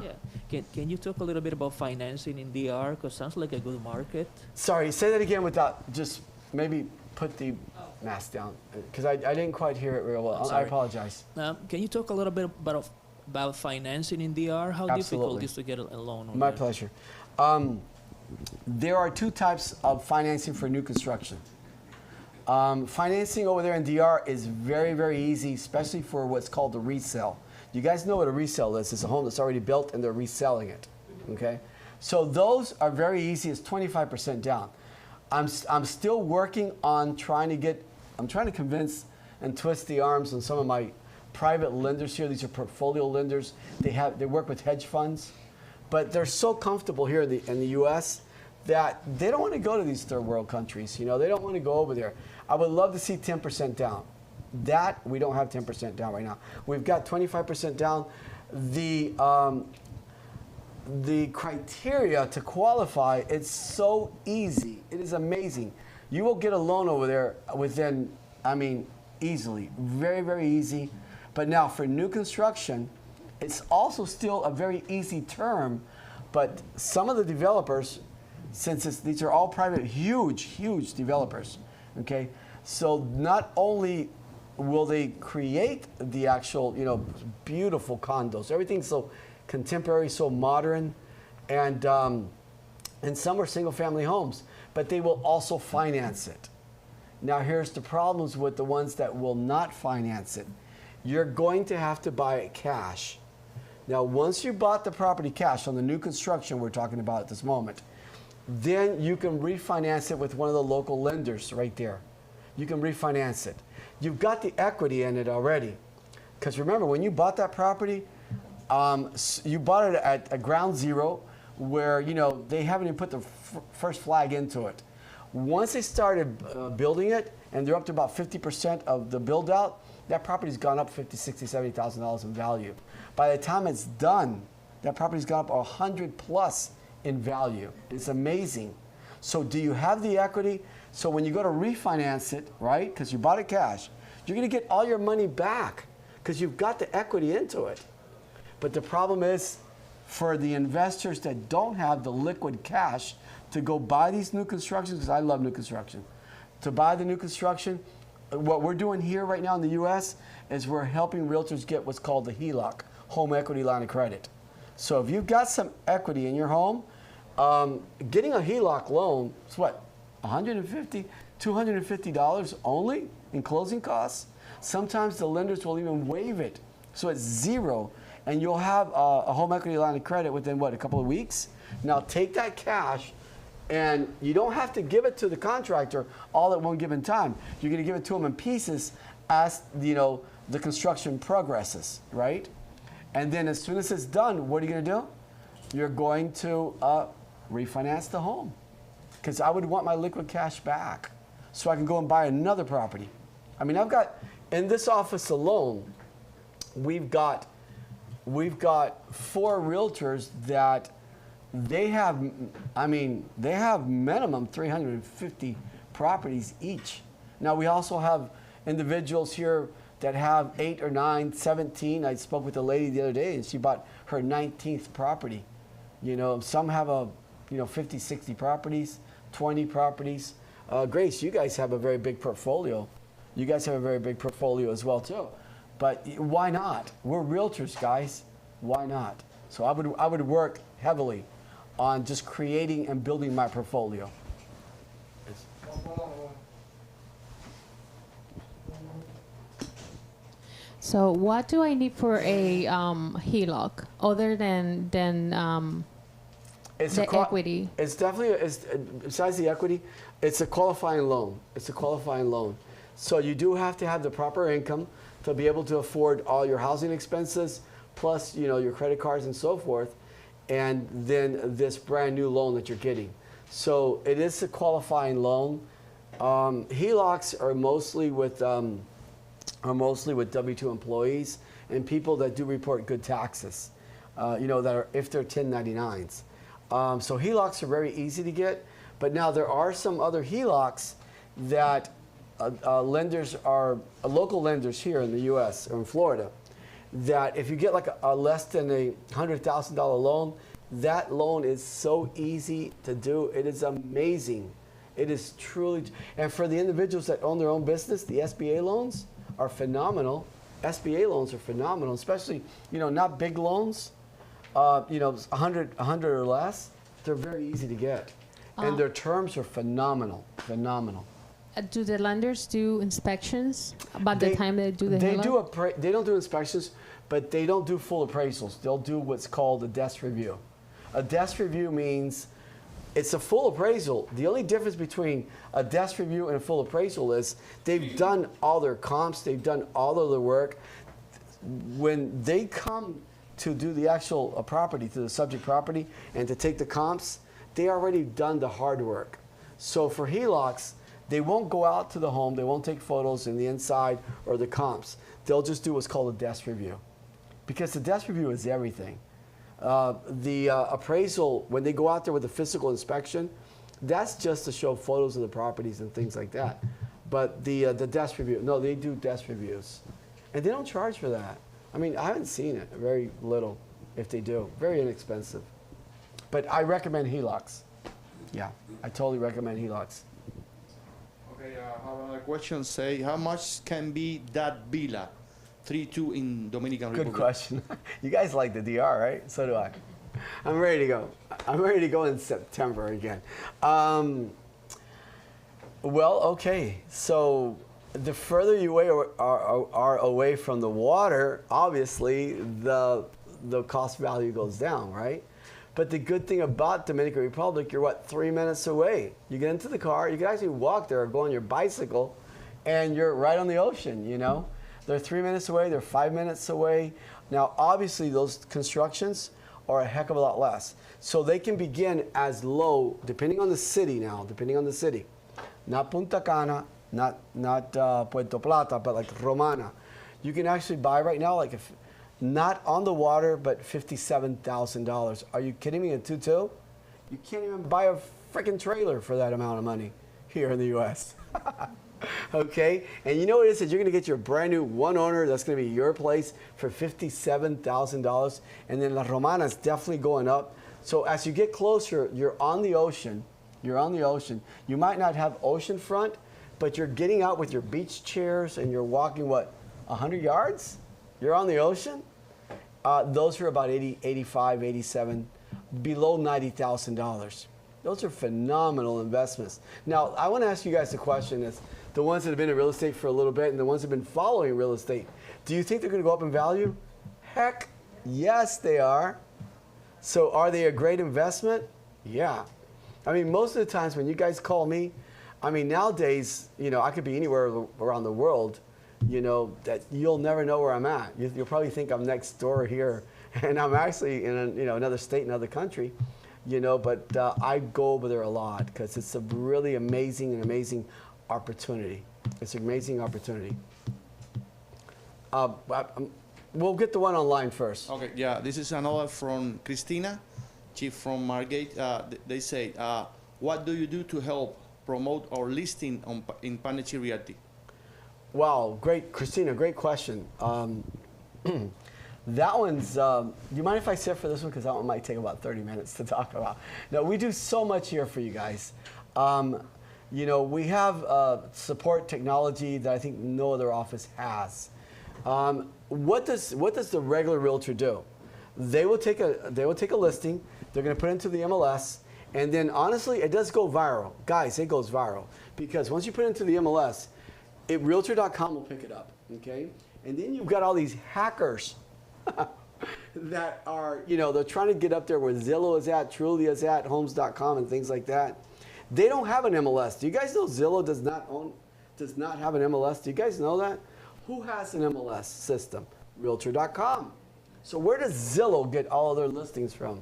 Yeah. Can you talk a little bit about financing in DR? Because sounds like a good market. Sorry, say that again without, just maybe put the mask down, because I didn't quite hear it real well. I apologize. Can you talk a little bit about financing in DR? How difficult is to get a loan? My pleasure. There are 2 types of financing for new construction. Financing over there in DR is very, very easy, especially for what's called the resale. You guys know what a resale is. It's a home that's already built and they're reselling it, okay? So those are very easy. It's 25% down. I'm still working on trying to convince and twist the arms on some of my private lenders here. These are portfolio lenders. They work with hedge funds, but they're so comfortable here in the U.S. that they don't want to go to these 3rd world countries. You know, they don't want to go over there. I would love to see 10% down. That, we don't have 10% down right now. We've got 25% down. The criteria to qualify, it's so easy. It is amazing. You will get a loan over there within, I mean, easily. Very, very easy. But now for new construction, it's also still a very easy term, but some of the developers, since these are all private, huge developers, okay? So not only will they create the actual, you know, beautiful condos, everything's so contemporary, so modern, and some are single family homes, but they will also finance it. Now here's the problems with the ones that will not finance it. You're going to have to buy it cash. Now once you bought the property cash on the new construction we're talking about at this moment, then you can refinance it with one of the local lenders right there. You can refinance it. You've got the equity in it already. Because remember, when you bought that property, you bought it at a ground zero where, you know, they haven't even put the first flag into it. Once they started building it, and they're up to about 50% of the build out, that property's gone up $50,000, $60,000, $70,000 in value. By the time it's done, that property's gone up 100 plus in value. It's amazing. So do you have the equity? So when you go to refinance it, right, because you bought it cash, you're going to get all your money back because you've got the equity into it. But the problem is for the investors that don't have the liquid cash to go buy these new constructions, because I love new construction, to buy the new construction, what we're doing here right now in the U.S. is we're helping realtors get what's called the HELOC, home equity line of credit. So if you've got some equity in your home, getting a HELOC loan is what, $150, $250 only in closing costs? Sometimes the lenders will even waive it. So it's zero, and you'll have a home equity line of credit within, what, a couple of weeks? Now take that cash, and you don't have to give it to the contractor all at one given time. You're going to give it to them in pieces as, you know, the construction progresses, right? And then as soon as it's done, what are you going to do? You're going to refinance the home. Because I would want my liquid cash back so I can go and buy another property. I mean, I've got, in this office alone, we've got 4 realtors that they have, I mean, they have minimum 350 properties each. Now, we also have individuals here that have 8 or 9, 17. I spoke with a lady the other day, and she bought her 19th property. You know, some have 50, 60 properties, 20 properties. Grace, you guys have a very big portfolio. You guys have a very big portfolio as well, too. But why not? We're realtors, guys. Why not? So I would work heavily on just creating and building my portfolio. So what do I need for a HELOC other than the equity? It's definitely, besides the equity, it's a qualifying loan. It's a qualifying loan. So you do have to have the proper income to be able to afford all your housing expenses, plus, you know, your credit cards and so forth, and then this brand new loan that you're getting. So it is a qualifying loan. HELOCs are mostly with W-2 employees and people that do report good taxes, you know, that are, if they're 1099s. So HELOCs are very easy to get, but now there are some other HELOCs that lenders are, local lenders here in the U.S. or in Florida, that if you get like a less than a $100,000 loan, that loan is so easy to do. It is amazing. It is truly, and for the individuals that own their own business, the SBA loans are phenomenal. SBA loans are phenomenal, especially, you know, not big loans, you know, 100 or less. They're very easy to get, and their terms are phenomenal, phenomenal. Do the lenders do inspections about the time they do the HELOC? They don't do inspections, but they don't do full appraisals. They'll do what's called a desk review. A desk review means it's a full appraisal. The only difference between a desk review and a full appraisal is they've done all their comps, they've done all of their work. When they come to do the actual property, to the subject property, and to take the comps, they already done the hard work. So for HELOCs, they won't go out to the home, they won't take photos in the inside or the comps. They'll just do what's called a desk review. Because the desk review is everything. The appraisal, when they go out there with a physical inspection, that's just to show photos of the properties and things like that. But the desk review, no, they do desk reviews. And they don't charge for that. I mean, I haven't seen it, very little, if they do. Very inexpensive. But I recommend HELOCs. Yeah, I totally recommend HELOCs. Okay, I have another question. Say, how much can be that villa, 3-2 in Dominican Republic? Good question. You guys like the DR, right? So do I. I'm ready to go. I'm ready to go in September again. Well, okay. So the further you are away from the water, obviously the cost value goes down, right? But the good thing about Dominican Republic, you're what, 3 minutes away. You get into the car, you can actually walk there or go on your bicycle, and you're right on the ocean, you know? They're 3 minutes away, they're 5 minutes away. Now, obviously, those constructions are a heck of a lot less. So they can begin as low, depending on the city now, depending on the city. Not Punta Cana, not Puerto Plata, but like Romana. You can actually buy right now, like if not on the water, but $57,000. Are you kidding me? A 2-2? You can't even buy a freaking trailer for that amount of money here in the U.S. Okay, and you know what it is? You're going to get your brand new one owner that's going to be your place for $57,000, and then La Romana is definitely going up. So as you get closer, you're on the ocean. You're on the ocean. You might not have ocean front, but you're getting out with your beach chairs and you're walking, what, 100 yards? You're on the ocean. Those are about 80, 85, 87, below $90,000. Those are phenomenal investments. Now, I want to ask you guys a question. Is the ones that have been in real estate for a little bit and the ones that have been following real estate, do you think they're going to go up in value? Heck, yes, they are. So are they a great investment? Yeah. I mean, most of the times when you guys call me, I mean, nowadays, you know, I could be anywhere around the world, you know, that you'll never know where I'm at. You'll probably think I'm next door here, and I'm actually in you know, another state, another country, you know, but I go over there a lot because it's a really amazing opportunity. It's an amazing opportunity. We'll get the one online first. Okay, yeah, this is another from Christina. Chief from Margate. They say, what do you do to help promote our listing in Panechi Realty? Wow, great, Christina, great question. That one's, do you mind if I sit for this one? Because that one might take about 30 minutes to talk about. No, we do so much here for you guys. You know, we have support technology that I think no other office has. What does the regular realtor do? They will take a listing, they're going to put it into the MLS, and then honestly, it does go viral. Guys, it goes viral because once you put it into the MLS, Realtor.com will pick it up, okay? And then you've got all these hackers that are, you know, they're trying to get up there where Zillow is at, Trulia is at, Homes.com and things like that. They don't have an MLS. Do you guys know Zillow does not have an MLS? Do you guys know that? Who has an MLS system? Realtor.com. So where does Zillow get all of their listings from?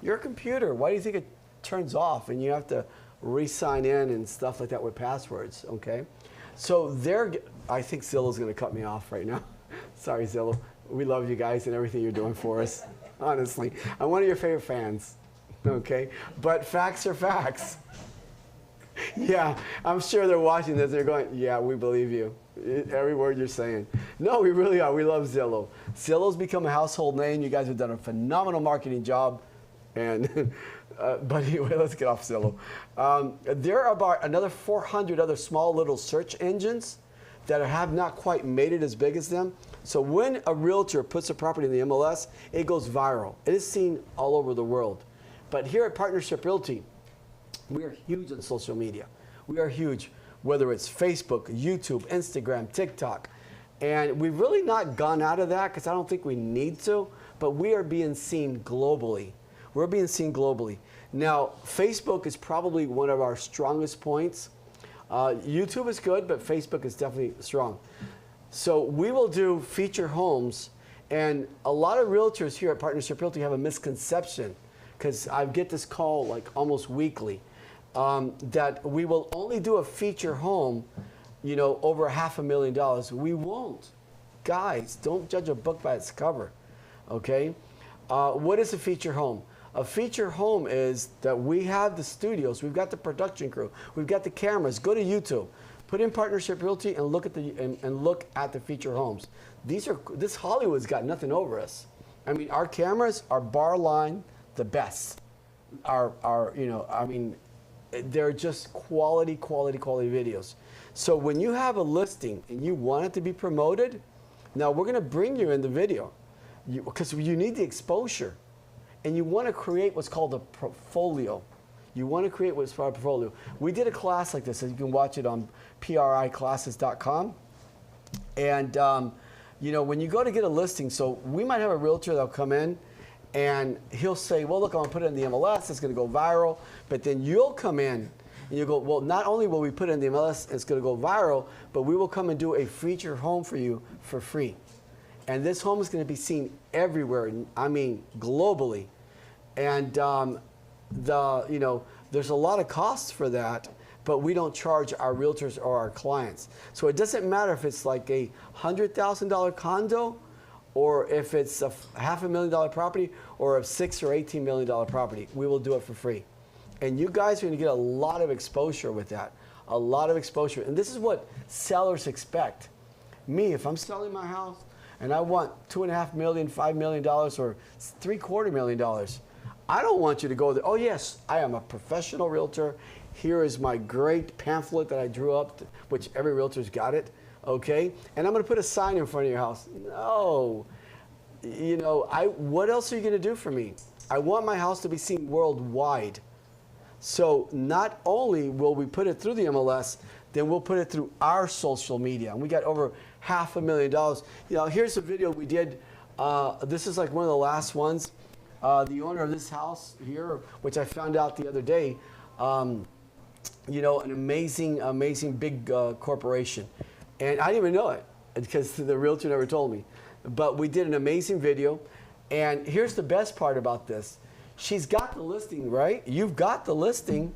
Your computer. Why do you think it turns off and you have to re-sign in and stuff like that with passwords, okay? So I think Zillow's going to cut me off right now. Sorry, Zillow. We love you guys and everything you're doing for us, honestly. I'm one of your favorite fans, okay? But facts are facts. Yeah, I'm sure they're watching this. They're going, yeah, we believe you. Every word you're saying. No, we really are. We love Zillow. Zillow's become a household name. You guys have done a phenomenal marketing job. And, but anyway, let's get off Zillow. There are about another 400 other small little search engines that have not quite made it as big as them. So when a realtor puts a property in the MLS, it goes viral. It is seen all over the world. But here at Partnership Realty, we are huge on social media. We are huge, whether it's Facebook, YouTube, Instagram, TikTok. And we've really not gone out of that because I don't think we need to, but we are being seen globally. We're being seen globally. Now, Facebook is probably one of our strongest points. YouTube is good, but Facebook is definitely strong. So we will do feature homes, and a lot of realtors here at Partnership Realty have a misconception, because I get this call like almost weekly, that we will only do a feature home, you know, over $500,000. We won't. Guys, don't judge a book by its cover, okay? What is a feature home? A feature home is that we have the studios, we've got the production crew, we've got the cameras. Go to YouTube, put in Partnership Realty, and look at the feature homes. This Hollywood's got nothing over us. I mean, our cameras are bar line the best. You know, I mean, they're just quality videos. So when you have a listing and you want it to be promoted, now we're going to bring you in the video because you need the exposure. And you want to create what's called a portfolio. You want to create what's called a portfolio. We did a class like this, and you can watch it on priclasses.com. And you know, when you go to get a listing, so we might have a realtor that'll come in, and he'll say, well, look, I'm going to put it in the MLS, it's going to go viral. But then you'll come in, and you go, well, not only will we put it in the MLS, it's going to go viral, but we will come and do a feature home for you for free. And this home is going to be seen everywhere, I mean, globally. And you know, there's a lot of costs for that, but we don't charge our realtors or our clients. So it doesn't matter if it's like a $100,000 condo, or if it's a $500,000 property, or a $6 or $18 million property. We will do it for free. And you guys are going to get a lot of exposure with that. a lot of exposure. And this is what sellers expect. Me, if I'm selling my house and I want $2.5 million, $5 million, or $750 million, I don't want you to go there. Oh yes, I am a professional realtor. Here is my great pamphlet that I drew up, which every realtor's got it, okay? And I'm gonna put a sign in front of your house. No, you know, what else are you gonna do for me? I want my house to be seen worldwide. So not only will we put it through the MLS, then we'll put it through our social media. And we got over $500,000. You know, here's a video we did. This is like one of the last ones. The owner of this house here, which I found out the other day, you know, an amazing big corporation. And I didn't even know it because the realtor never told me. But we did an amazing video. And here's the best part about this. She's got the listing, right? You've got the listing.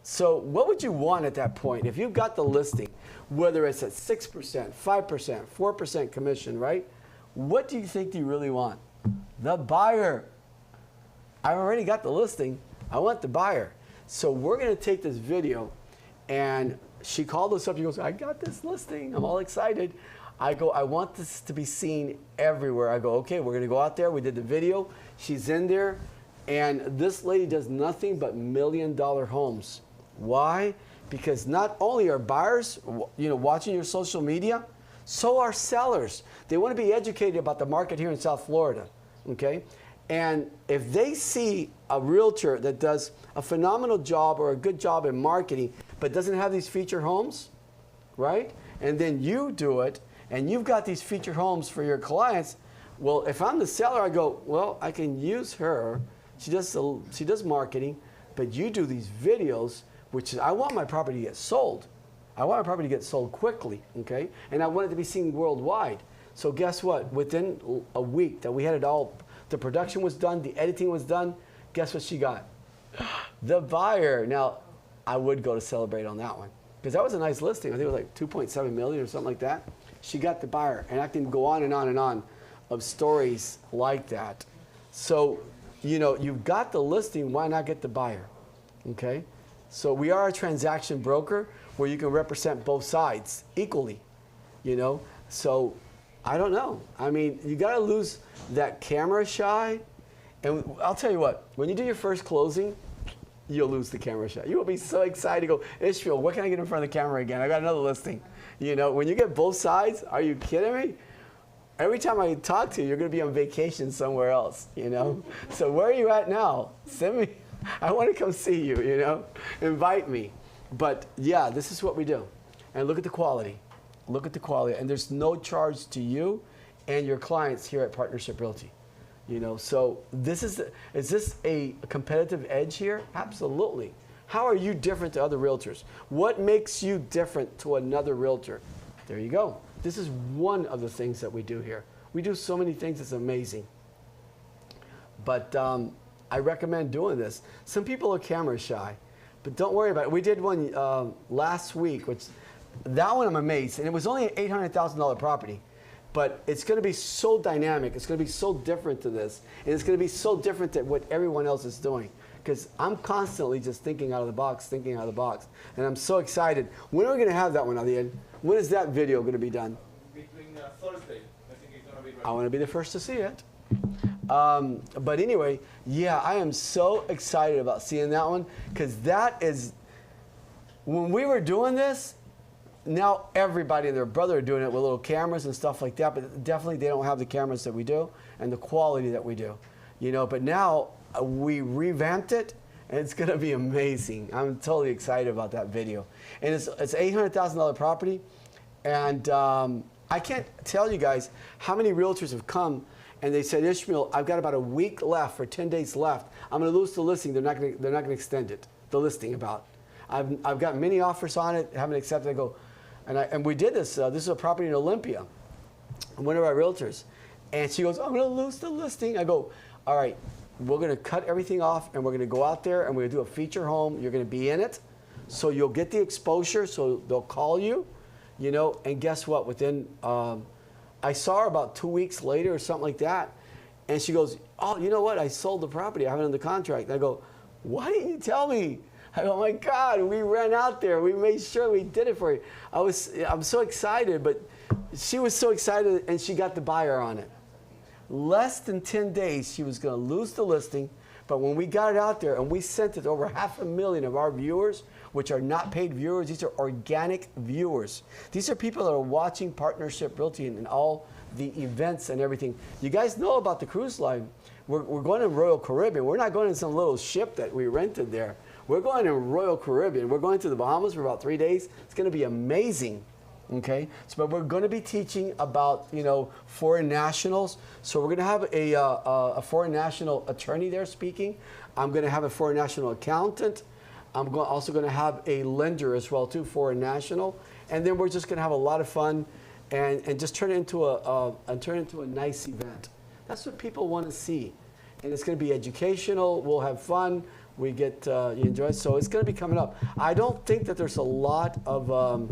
So what would you want at that point? If you've got the listing, whether it's at 6%, 5%, 4% commission, right? What do you think you really want? The buyer. I've already got the listing. I want the buyer. So we're going to take this video, and she called us up. She goes, I got this listing. I'm all excited. I go, I want this to be seen everywhere. I go, okay, we're going to go out there. We did the video. She's in there, and this lady does nothing but $1 million homes. Why? Because not only are buyers, you know, watching your social media, so are sellers. They want to be educated about the market here in South Florida, okay? And if they see a realtor that does a phenomenal job or a good job in marketing, but doesn't have these feature homes, right? And then you do it, and you've got these feature homes for your clients. Well, if I'm the seller, I go, well, I can use her. She does marketing, but you do these videos, which is, I want my property to get sold. I want my property to get sold quickly, okay? And I want it to be seen worldwide. So guess what? Within a week that we had it all, the production was done, the editing was done, guess what she got? The buyer. Now, I would go to celebrate on that one, because that was a nice listing. I think it was like 2.7 million or something like that. She got the buyer, and I can go on and on and on of stories like that. So, you know, you've got the listing, why not get the buyer, okay? So we are a transaction broker where you can represent both sides equally, you know? So I don't know. I mean, you gotta lose that camera shy. And I'll tell you what, when you do your first closing, you'll lose the camera shy. You will be so excited to go, Ishmael, what can I get in front of the camera again? I got another listing. You know, when you get both sides, are you kidding me? Every time I talk to you, you're gonna be on vacation somewhere else, you know? So where are you at now? Send me, I wanna come see you, you know? Invite me. But yeah, this is what we do. And look at the quality. Look at the quality. And there's no charge to you and your clients here at Partnership Realty. You know, so is this a competitive edge here? Absolutely. How are you different to other realtors? What makes you different to another realtor? There you go. This is one of the things that we do here. We do so many things, it's amazing. But I recommend doing this. Some people are camera shy, but don't worry about it. We did one last week, which that one I'm amazed. And it was only an $800,000 property. But it's going to be so dynamic. It's going to be so different to this. And it's going to be so different than what everyone else is doing. Because I'm constantly just thinking out of the box. And I'm so excited. When are we going to have that one, Adiel? When is that video going to be done? Between Thursday, I think it's going to be ready. I want to be the first to see it. But anyway, yeah, I am so excited about seeing that one. Because that is, when we were doing this, now everybody and their brother are doing it with little cameras and stuff like that, but definitely they don't have the cameras that we do and the quality that we do, you know. But now we revamped it, and it's going to be amazing. I'm totally excited about that video. And it's $800,000 property, and I can't tell you guys how many realtors have come and they said, Ishmael, I've got about a week left or 10 days left. I'm going to lose the listing. They're not going to extend it. The listing about. I've got many offers on it. Haven't accepted. I go. And we did this. This is a property in Olympia, one of our realtors. And she goes, I'm going to lose the listing. I go, all right, we're going to cut everything off, and we're going to go out there, and we're going to do a feature home. You're going to be in it. So you'll get the exposure, so they'll call you, you know. And guess what? Within, I saw her about 2 weeks later or something like that. And she goes, oh, you know what? I sold the property. I have it under contract. And I go, why didn't you tell me? I go, oh my God, we ran out there. We made sure we did it for you. I'm so excited, but she was so excited and she got the buyer on it. Less than 10 days, she was going to lose the listing. But when we got it out there and we sent it to over 500,000 of our viewers, which are not paid viewers, these are organic viewers. These are people that are watching Partnership Realty and all the events and everything. You guys know about the cruise line. We're going to Royal Caribbean. We're not going in some little ship that we rented there. We're going to Royal Caribbean. We're going to the Bahamas for about 3 days. It's going to be amazing. Okay, so but we're going to be teaching about, you know, foreign nationals. So we're going to have a foreign national attorney there speaking. I'm going to have a foreign national accountant. I'm also going to have a lender as well too, foreign national. And then we're just going to have a lot of fun and just turn it into a nice event. That's what people want to see, and it's going to be educational. We'll have fun. We get you enjoy it. So it's going to be coming up. I don't think that there's a lot of.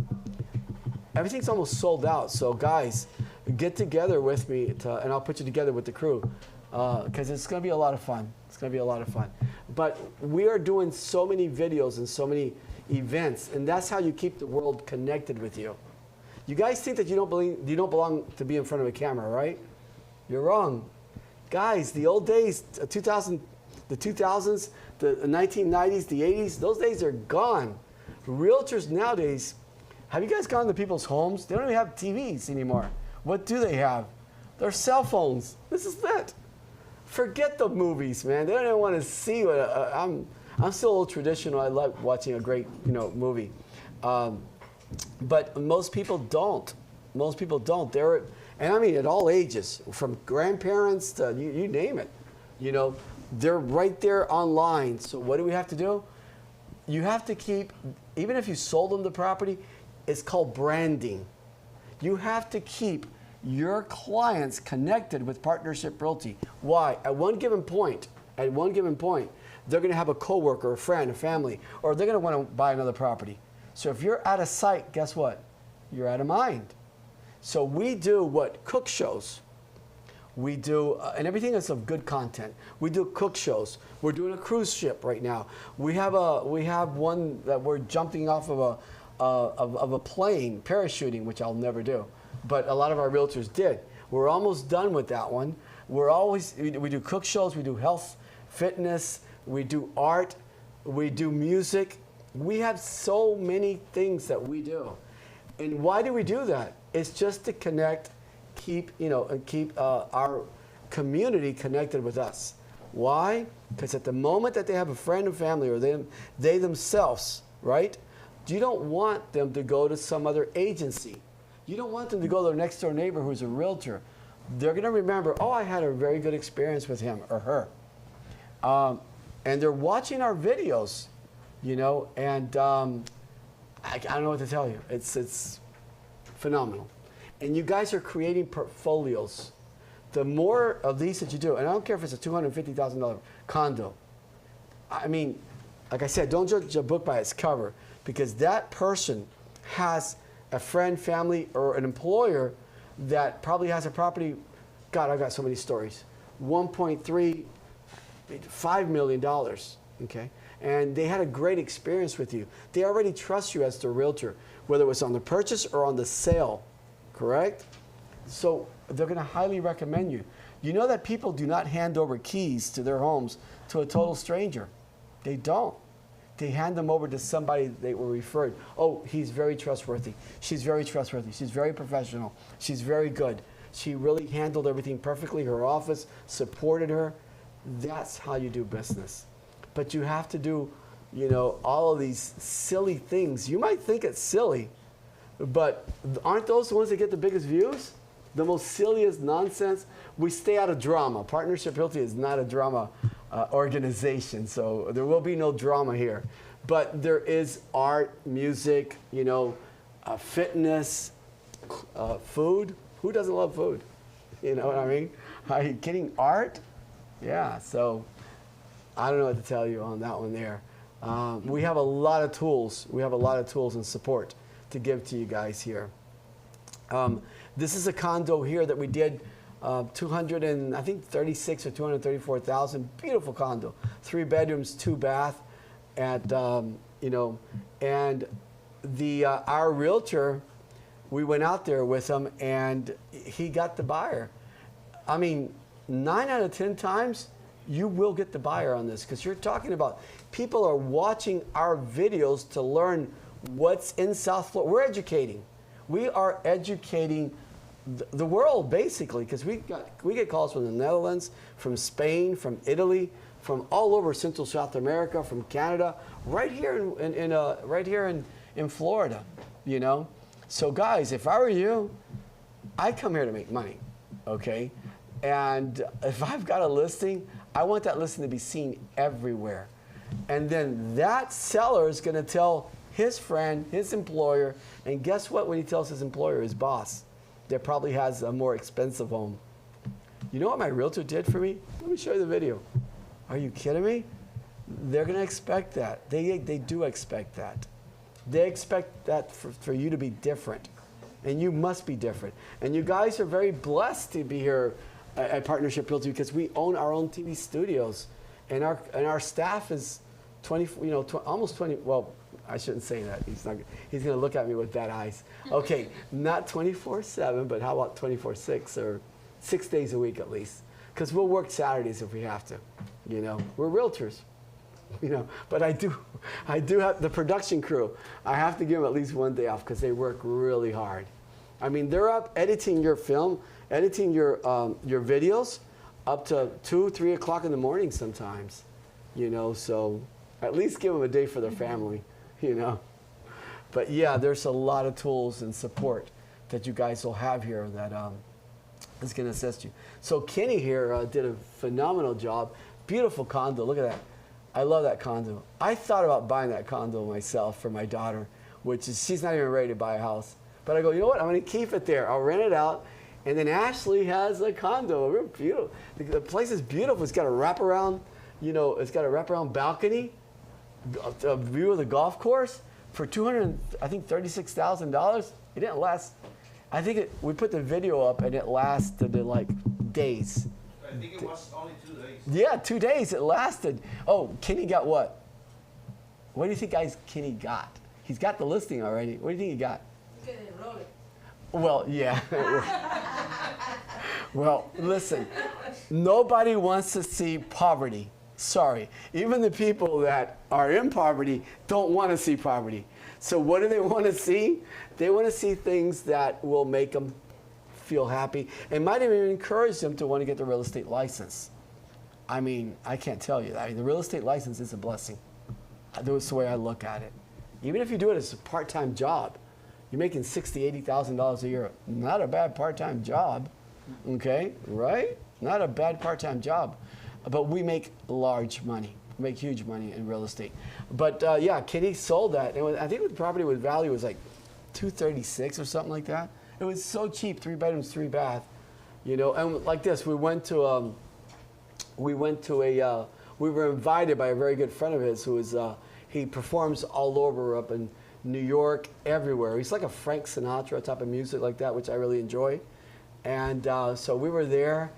Everything's almost sold out. So guys, get together with me and I'll put you together with the crew because it's going to be a lot of fun. It's going to be a lot of fun. But we are doing so many videos and so many events, and that's how you keep the world connected with you. You guys think that you don't belong to be in front of a camera, right? You're wrong. Guys, the old days, the 2000s, the 1990s, the 80s, those days are gone. Realtors nowadays, have you guys gone to people's homes? They don't even have TVs anymore. What do they have? Their cell phones. This is it. Forget the movies, man. They don't even want to see what I'm still old traditional. I like watching a great, movie. But most people don't. Most people don't. And I mean at all ages, from grandparents to you name it. They're right there online. So what do we have to do? You have to keep, even if you sold them the property, it's called branding. You have to keep your clients connected with Partnership Realty. Why? At one given point, they're going to have a coworker, a friend, a family, or they're going to want to buy another property. So if you're out of sight, guess what? You're out of mind. So we do what? Cook shows. We do, and everything is of good content. We do cook shows. We're doing a cruise ship right now. We have one that we're jumping off of a plane, parachuting, which I'll never do. But a lot of our realtors did. We're almost done with that one. We do cook shows, we do health, fitness, we do art, we do music. We have so many things that we do. And why do we do that? It's just to connect, keep our community connected with us. Why? Because at the moment that they have a friend or family, or they themselves, right? You don't want them to go to some other agency. You don't want them to go to their next door neighbor who's a realtor. They're going to remember, oh, I had a very good experience with him or her. And they're watching our videos, and I don't know what to tell you. It's phenomenal. And you guys are creating portfolios. The more of these that you do, and I don't care if it's a $250,000 condo. I mean, like I said, don't judge a book by its cover, because that person has a friend, family, or an employer that probably has a property. God, I've got so many stories. $1.35 million, okay? And they had a great experience with you. They already trust you as the realtor, whether it was on the purchase or on the sale, correct? So they're going to highly recommend you. You know that people do not hand over keys to their homes to a total stranger. They don't. They hand them over to somebody they were referred. Oh, he's very trustworthy. She's very trustworthy. She's very professional. She's very good. She really handled everything perfectly. Her office supported her. That's how you do business. But you have to do, all of these silly things. You might think it's silly, but aren't those the ones that get the biggest views? The most silliest nonsense. We stay out of drama. Partnership Realty is not a drama organization, so there will be no drama here. But there is art, music, fitness, food. Who doesn't love food? You know what I mean? Are you kidding? Art? Yeah, so I don't know what to tell you on that one there. We have a lot of tools. We have a lot of tools and support to give to you guys here. This is a condo here that we did 236 or 234,000. Beautiful condo. 3 bedrooms, 2 bath. And you know, and our realtor, we went out there with him, and he got the buyer. I mean, 9 out of 10 times, you will get the buyer on this, because you're talking about people are watching our videos to learn what's in South Florida. We're educating. We are educating the world, basically, because we get calls from the Netherlands, from Spain, from Italy, from all over Central South America, from Canada, right here in Florida, you know. So guys, if I were you, I come here to make money, okay? And if I've got a listing, I want that listing to be seen everywhere. And then that seller is going to tell his friend, his employer, and guess what when he tells his employer, his boss, that probably has a more expensive home. You know what my realtor did for me? Let me show you the video. Are you kidding me? They're going to expect that. They do expect that. They expect that for you to be different. And you must be different. And you guys are very blessed to be here at Partnership Realty, because we own our own TV studios. And our staff is 20, you know, almost 20, well, I shouldn't say that. He's going to look at me with bad eyes. Okay, not 24/7, but how about 24/6 or 6 days a week at least? Because we'll work Saturdays if we have to. You know, we're realtors. You know, but I do have the production crew. I have to give them at least one day off because they work really hard. I mean, they're up editing your film, editing your videos, up to 2, 3 o'clock in the morning sometimes. You know, so at least give them a day for their family. You know, but yeah, there's a lot of tools and support that you guys will have here that is going to assist you. So Kenny here did a phenomenal job. Beautiful condo. Look at that. I love that condo. I thought about buying that condo myself for my daughter, which is, she's not even ready to buy a house. But I go, you know what? I'm going to keep it there. I'll rent it out. And then Ashley has a condo. Real beautiful. The place is beautiful. It's got a wraparound, you know, it's got a wraparound balcony, a view of the golf course for $236,000. It didn't last. I think we put the video up and it lasted like days. I think it was only 2 days. Yeah, 2 days it lasted. Oh, Kenny got what? What do you think, guys, Kenny got? He's got the listing already. What do you think he got? He's gonna enroll it. Well, yeah. Well, listen, nobody wants to see poverty. Sorry. Even the people that are in poverty don't want to see poverty. So what do they want to see? They want to see things that will make them feel happy and might even encourage them to want to get the real estate license. I mean, I can't tell you that. I mean, the real estate license is a blessing. That's the way I look at it. Even if you do it as a part-time job, you're making $60,000, $80,000 a year. Not a bad part-time job, okay? Right? Not a bad part-time job. But we make large money. We make huge money in real estate. But yeah, Kitty sold that. I think the property with value was like $236 or something like that. It was so cheap, 3 bedrooms, 3 bath, you know. And like this, we were invited by a very good friend of his who is he performs all over up in New York, everywhere. He's like a Frank Sinatra type of music like that, which I really enjoy. And so we were there.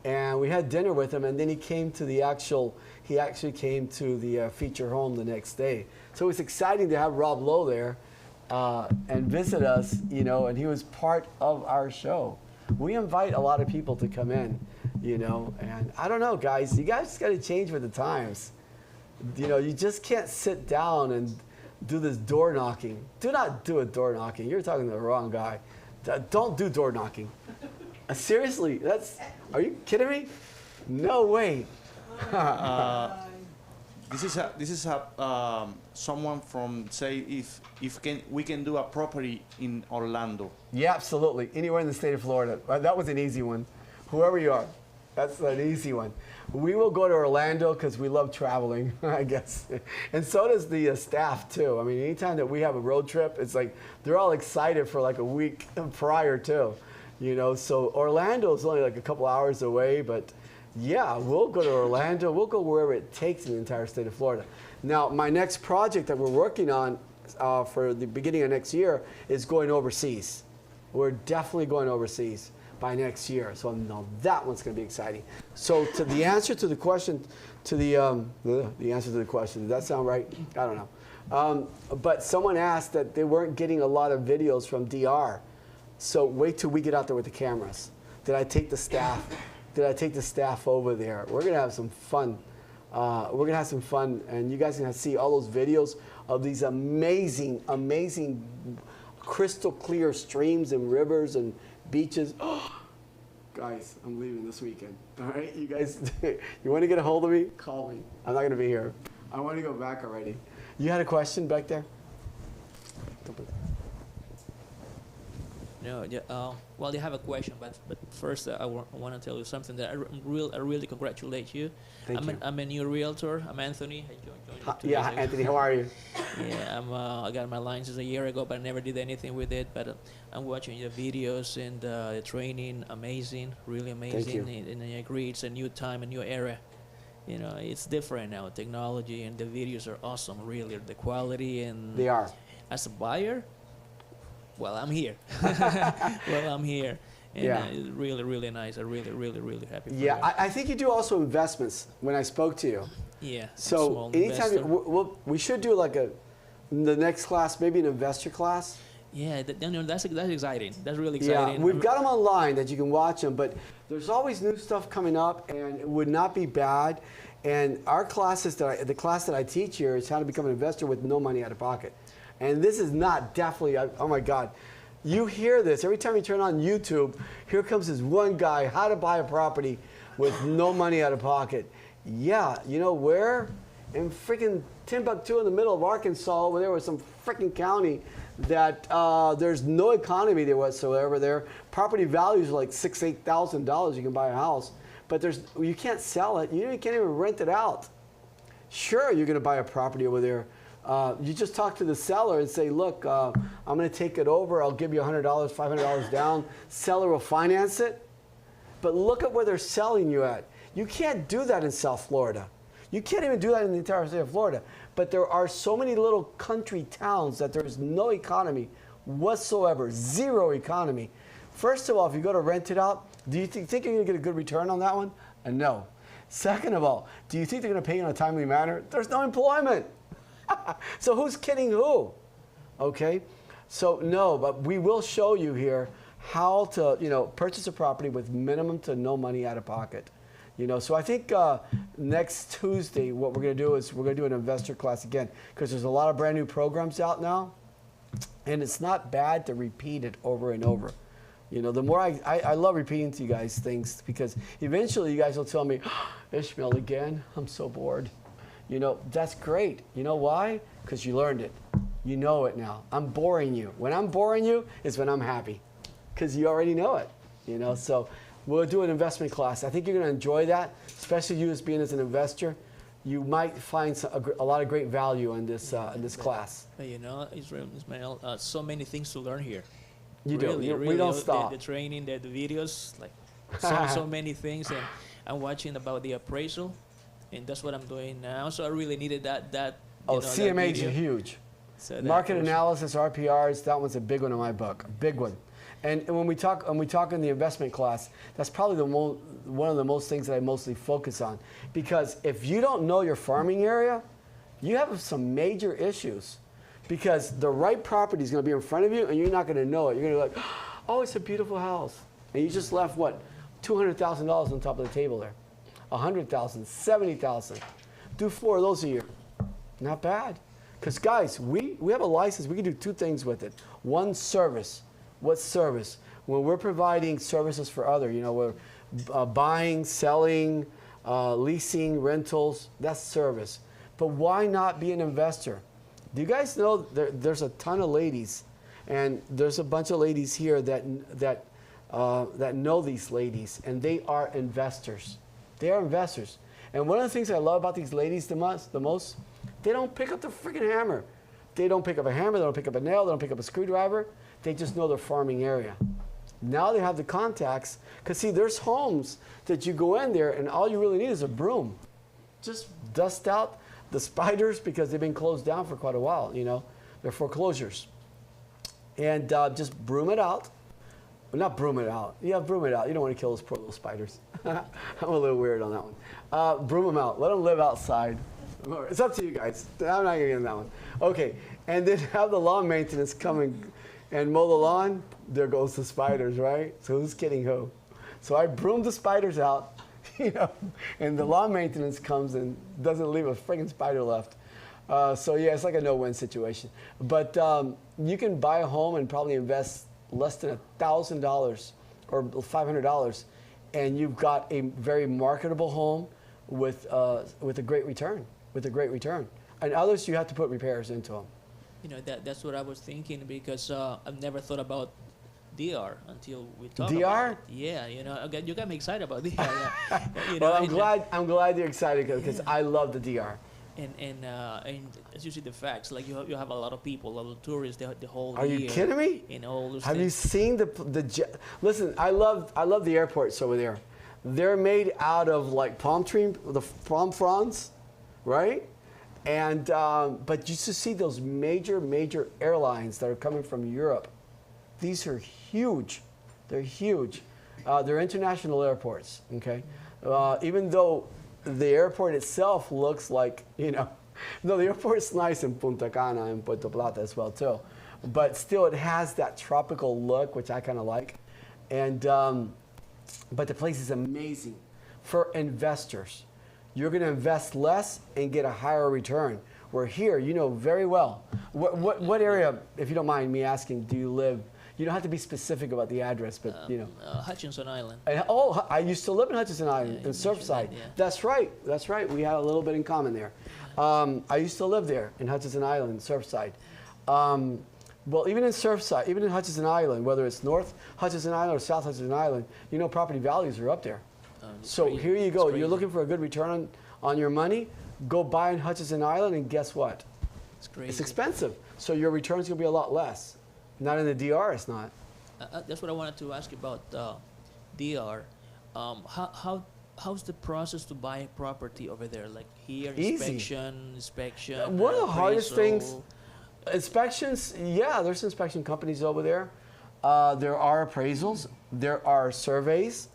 And we had dinner with him, and then he actually came to the feature home the next day. So it was exciting to have Rob Lowe there and visit us, you know, and he was part of our show. We invite a lot of people to come in, you know, and I don't know, guys, you guys got to change with the times. You know, you just can't sit down and do this door knocking. Do not do a door knocking. You're talking to the wrong guy. Don't do door knocking. Seriously, are you kidding me? No way. This is someone from, say, if we can do a property in Orlando. Yeah, absolutely. Anywhere in the state of Florida. That was an easy one. Whoever you are, that's an easy one. We will go to Orlando because we love traveling, I guess. And so does the staff, too. I mean, anytime that we have a road trip, it's like they're all excited for like a week prior, too. You know, so Orlando is only like a couple hours away, but yeah, we'll go to Orlando. We'll go wherever it takes in the entire state of Florida. Now, my next project that we're working on for the beginning of next year is going overseas. We're definitely going overseas. by next year. So now that one's going to be exciting. So to the answer to the question, the answer to the question, does that sound right? I don't know. But someone asked that they weren't getting a lot of videos from DR. So wait till we get out there with the cameras. Did I take the staff? Did I take the staff over there? We're going to have some fun. We're going to have some fun, and you guys are going to see all those videos of these amazing, amazing crystal clear streams and rivers and beaches. Guys, I'm leaving this weekend. All right, you guys, you want to get a hold of me? Call me. I'm not going to be here. I want to go back already. You had a question back there? No, yeah, well, you have a question, but first I want to tell you something that I really congratulate you. I'm a new realtor. I'm Anthony. I joined you 2 days ago. Anthony, how are you? Yeah, I got my license a year ago, but I never did anything with it. But I'm watching your videos and the training, amazing, really amazing. And I agree, it's a new time, a new era. You know, it's different now, technology, and the videos are awesome, really. The quality and they are. As a buyer, well, I'm here. And it's really, really nice. I'm really, really, really happy for Yeah, you. I think you do also investments when I spoke to you. Yeah. So anytime we should do like the next class, maybe an investor class. Yeah, that's exciting. That's really exciting. Yeah, we've got them online that you can watch them, but there's always new stuff coming up, and it would not be bad. And our classes, the class that I teach here is how to become an investor with no money out of pocket. And this is not definitely, oh my God. You hear this every time you turn on YouTube. Here comes this one guy, how to buy a property with no money out of pocket. Yeah, you know where? In freaking Timbuktu, in the middle of Arkansas, where there was some freaking county that there's no economy there whatsoever. There, property values are like $6,000, $8,000. You can buy a house, but you can't sell it. You can't even rent it out. Sure, you're going to buy a property over there. You just talk to the seller and say, look, I'm going to take it over. I'll give you $100, $500 down. Seller will finance it. But look at where they're selling you at. You can't do that in South Florida. You can't even do that in the entire state of Florida. But there are so many little country towns that there's no economy whatsoever, zero economy. First of all, if you go to rent it out, do you think you're going to get a good return on that one? No. Second of all, do you think they're going to pay you in a timely manner? There's no employment. So who's kidding who? Okay, so no, but we will show you here how to purchase a property with minimum to no money out of pocket. So I think next Tuesday what we're going to do is we're going to do an investor class again, because there's a lot of brand new programs out now, and it's not bad to repeat it over and over. The more I love repeating to you guys things, because eventually you guys will tell me, Ishmael again, I'm so bored. That's great. You know why? Because you learned it. You know it now. I'm boring you. When I'm boring you is when I'm happy, because you already know it. So we'll do an investment class. I think you're going to enjoy that, especially you as being as an investor. You might find a lot of great value in this class. Ismael, so many things to learn here. You really, do. We don't stop. The training, the videos, like so many things, and I'm watching about the appraisal. And that's what I'm doing now. So I really needed that. CMAs are huge. So market analysis, RPRs, that one's a big one in my book, a big one. And when we talk in the investment class, that's probably one of the most things that I mostly focus on. Because if you don't know your farming area, you have some major issues. Because the right property is going to be in front of you, and you're not going to know it. You're going to be like, oh, it's a beautiful house. And you just left, what, $200,000 on top of the table there. 100,000, 70,000. Do 4 of those a year. Not bad. Because guys, we have a license. We can do 2 things with it. One, service. What service? When we're providing services for other, we're buying, selling, leasing, rentals. That's service. But why not be an investor? Do you guys know there's a ton of ladies, and there's a bunch of ladies here that know these ladies, and they are investors. They are investors. And one of the things I love about these ladies the most, they don't pick up the freaking hammer. They don't pick up a hammer, they don't pick up a nail, they don't pick up a screwdriver. They just know their farming area. Now they have the contacts, because see, there's homes that you go in there and all you really need is a broom. Just dust out the spiders, because they've been closed down for quite a while, they're foreclosures. And just broom it out, not broom it out. Yeah, broom it out. You don't want to kill those poor little spiders. I'm a little weird on that one. Broom them out. Let them live outside. It's up to you guys. I'm not going to get in that one. Okay, and then have the lawn maintenance come and mow the lawn. There goes the spiders, right? So who's kidding who? So I broomed the spiders out, you know, and the lawn maintenance comes and doesn't leave a friggin' spider left. So yeah, it's like a no-win situation. But you can buy a home and probably invest less than $1,000 or $500, and you've got a very marketable home with a great return. And others, you have to put repairs into them. You know, that's what I was thinking, because I've never thought about DR until we talked DR? about it. Yeah, you know, you got me excited about DR. You know, Well, I'm glad you're excited because I love the DR. And as you see the facts, like you have a lot of people, a lot of tourists the whole Are year. you kidding me? And all those Have you things. seen listen, I love the airports over there. They're made out of like palm fronds, right? And but you just see those major airlines that are coming from Europe. These are huge. They're huge. They're international airports. Okay, even though the airport itself looks like, you know, no, the airport's nice in Punta Cana and Puerto Plata as well too, but still it has that tropical look, which I kind of like. And but the place is amazing for investors. You're going to invest less and get a higher return. Where here, you know very well. What area, if you don't mind me asking, do you live? You don't have to be specific about the address, but you know. Hutchinson Island. I used to live in Hutchinson Island, in Surfside. Yeah. That's right. We had a little bit in common there. I used to live there in Hutchinson Island, Surfside. Well, even in Surfside, even in Hutchinson Island, whether it's North Hutchinson Island or South Hutchinson Island, you know property values are up there. So crazy. here you go. It's You're crazy. looking for a good return on your money. Go buy in Hutchinson Island, and guess what? It's crazy. It's expensive. So your return's going to be a lot less. Not in the DR, it's not. That's what I wanted to ask you about DR. How's the process to buy a property over there? Like here, Easy. inspection. One of the hardest appraisal. things, inspections, yeah, there's inspection companies over there. There are appraisals. There are surveys.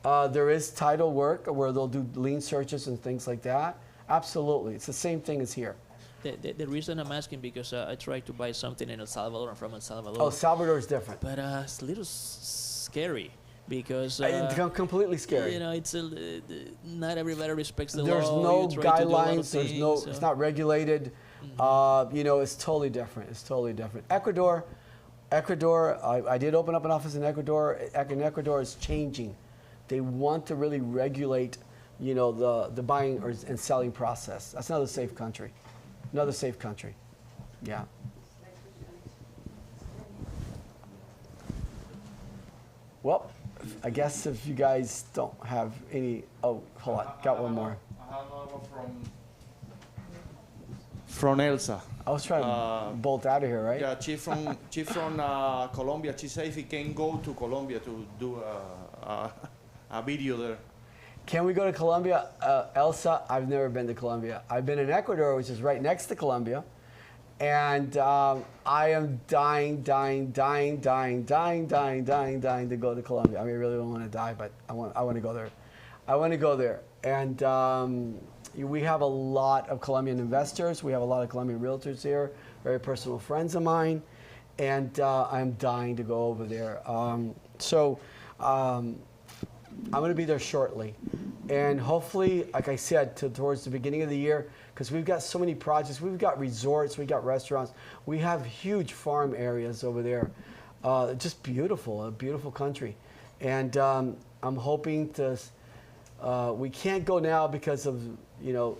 There is title work where they'll do lien searches and things like that. Absolutely. It's the same thing as here. The reason I'm asking, because I tried to buy something in El Salvador. I'm from El Salvador. Oh, Salvador is different. But it's a little scary because Completely scary. you know, it's not everybody respects the There's law. no You try to do a lot of guidelines. There's things, no. so- It's not regulated. You know, it's totally different. Ecuador. I did open up an office in Ecuador. Ecuador is changing. They want to really regulate, you know, the buying and selling process. That's another safe country. Yeah. Well, I guess if you guys don't have any, oh, hold on, got one more. I have another one from Elsa. I was trying to bolt out of here, right? Yeah, she from Colombia. She said if he can go to Colombia to do a video there. Can we go to Colombia? Elsa, I've never been to Colombia. I've been in Ecuador, which is right next to Colombia. And I am dying to go to Colombia. I mean, I really don't want to die, but I want to go there. And we have a lot of Colombian investors. We have a lot of Colombian realtors here, very personal friends of mine. And I'm dying to go over there. I'm going to be there shortly. And hopefully, like I said, towards the beginning of the year, because we've got so many projects. We've got resorts, we've got restaurants. We have huge farm areas over there. Just beautiful, a beautiful country. And I'm hoping to, we can't go now because of, you know,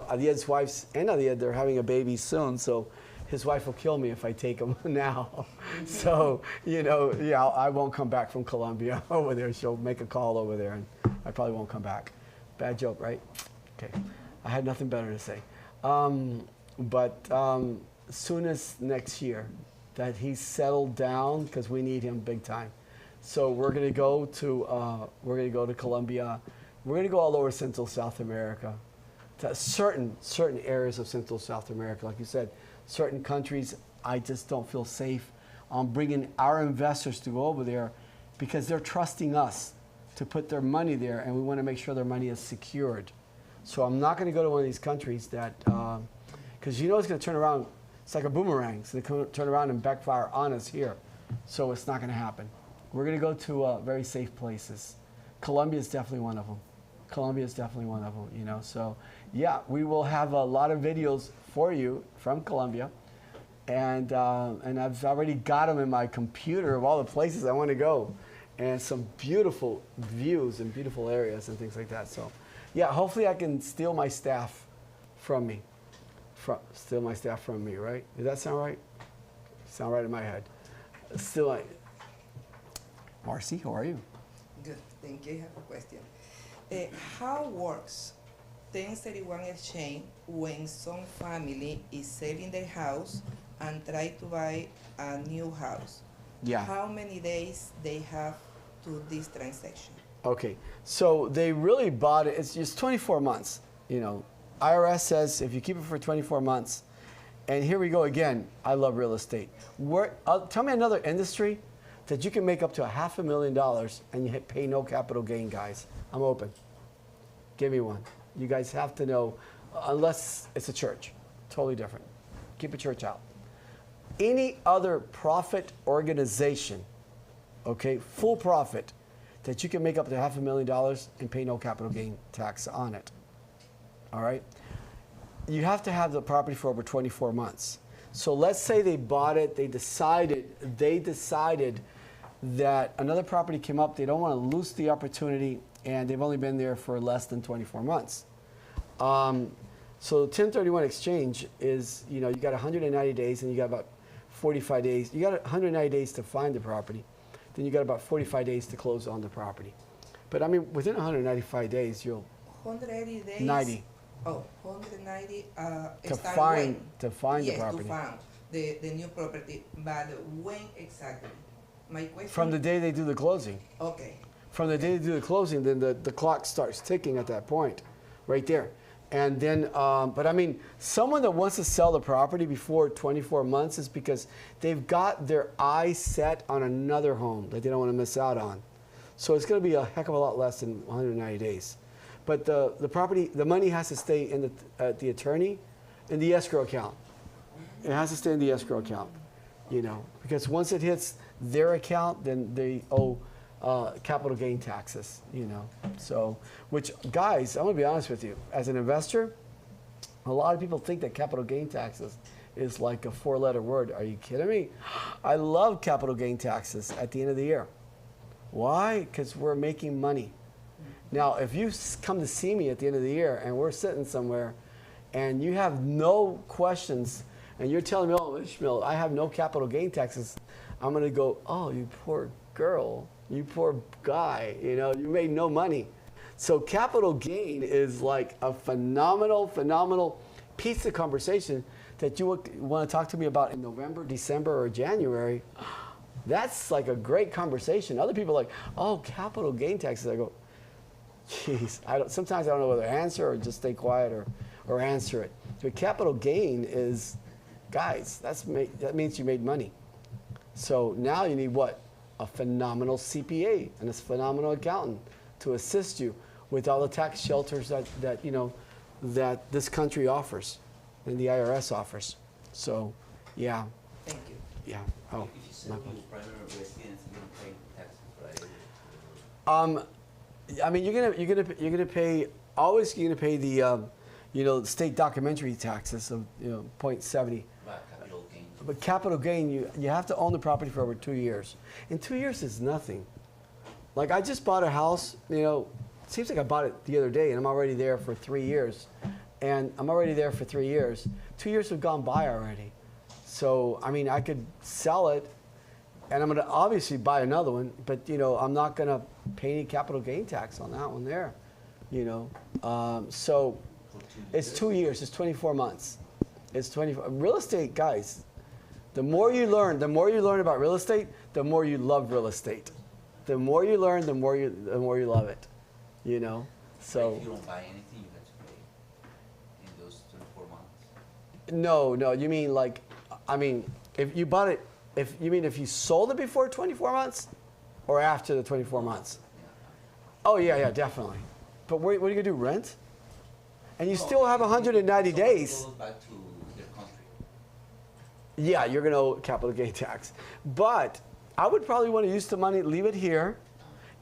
Adied's wife's, and Adied, they're having a baby soon. So his wife will kill me if I take him now. So, you know, yeah, I won't come back from Colombia over there. She'll make a call over there, and I probably won't come back. Bad joke, right? Okay. I had nothing better to say. But soon as next year that he's settled down, because we need him big time. So we're gonna go to Colombia. We're gonna go all over Central South America, to certain areas of Central South America, like you said. Certain countries, I just don't feel safe on bringing our investors to go over there because they're trusting us to put their money there, and we want to make sure their money is secured. So I'm not going to go to one of these countries that, because you know it's going to turn around. It's like a boomerang. It's going to turn around and backfire on us here. So it's not going to happen. We're going to go to very safe places. Colombia is definitely one of them. Colombia is definitely one of them, you know. So yeah, we will have a lot of videos for you from Colombia. And I've already got them in my computer of all the places I want to go. And some beautiful views and beautiful areas and things like that. So yeah, hopefully I can steal my staff from me. Steal my staff from me, right? Does that sound right? Sound right in my head. Still, Marcy, how are you? Good, thank you. I have a question. How works 1031 exchange when some family is selling their house and try to buy a new house? Yeah. How many days they have to this transaction? Okay, so they really bought it. It's just 24 months. You know, IRS says if you keep it for 24 months, and here we go again. I love real estate. Tell me another industry that you can make up to $500,000 and you pay no capital gain, guys. I'm open. Give me one. You guys have to know, unless it's a church, totally different. Keep a church out. Any other profit organization, okay, full profit, that you can make up to $500,000 and pay no capital gain tax on it. All right? You have to have the property for over 24 months. So let's say they bought it, they decided that another property came up, they don't want to lose the opportunity, and they've only been there for less than 24 months. So 1031 exchange is, you know, you got 190 days and you got about 45 days. You got 190 days to find the property. Then you got about 45 days to close on the property. But I mean, within 195 days, you'll 180 days. 90 Oh, 190 to start find when? to find Yes, the property. to find the new property. But when exactly? My question. From the day they do the closing. Okay. From the day they do the closing, then the clock starts ticking at that point, right there. And then, but I mean, someone that wants to sell the property before 24 months is because they've got their eyes set on another home that they don't want to miss out on. So it's going to be a heck of a lot less than 190 days. But the property, the money has to stay in the attorney, in the escrow account. It has to stay in the escrow account, you know, because once it hits their account, then they owe capital gain taxes, you know. So, which, guys, I'm gonna be honest with you, as an investor, a lot of people think that capital gain taxes is like a 4-letter word. Are you kidding me? I love capital gain taxes at the end of the year. Why? Because we're making money. Now, if you come to see me at the end of the year and we're sitting somewhere and you have no questions and you're telling me, oh, Ishmael, I have no capital gain taxes, I'm going to go, oh, you poor girl, you poor guy, you know, you made no money. So capital gain is like a phenomenal piece of conversation that you want to talk to me about in November, December, or January. That's like a great conversation. Other people are like, oh, capital gain taxes. I go, jeez, sometimes I don't know whether to answer or just stay quiet or answer it. But capital gain is, guys, that means you made money. So now you need what? A phenomenal CPA and a phenomenal accountant to assist you with all the tax shelters that you know that this country offers and the IRS offers. So, yeah. Thank you. Yeah. Oh. If you sell your primary residence, you don't pay taxes, right? I mean, you're gonna pay always. You're gonna pay the you know, state documentary taxes of 0.70. Right, capital gain. But capital gain, you have to own the property for over 2 years. And 2 years is nothing. Like I just bought a house. You know, it seems like I bought it the other day, and I'm already there for 3 years. And I'm already there for 3 years. 2 years have gone by already. So I mean, I could sell it. And I'm going to obviously buy another one, but you know, I'm not going to pay any capital gain tax on that one there, you know. So it's 2 years, it's 24 months. It's 24. Real estate, guys, the more you learn about real estate, the more you love real estate. The more you learn, the more you love it, you know. So If you don't buy anything, you have to pay in those 24 months. no, you mean like, I mean, if you bought it, if you sold it before 24 months? or after the 24 months? Yeah. Oh yeah, definitely. But what are you gonna do? Rent? And you No, still have if 190 someone days. goes back to their country. Yeah, you're gonna owe capital gain tax. But I would probably want to use the money, leave it here,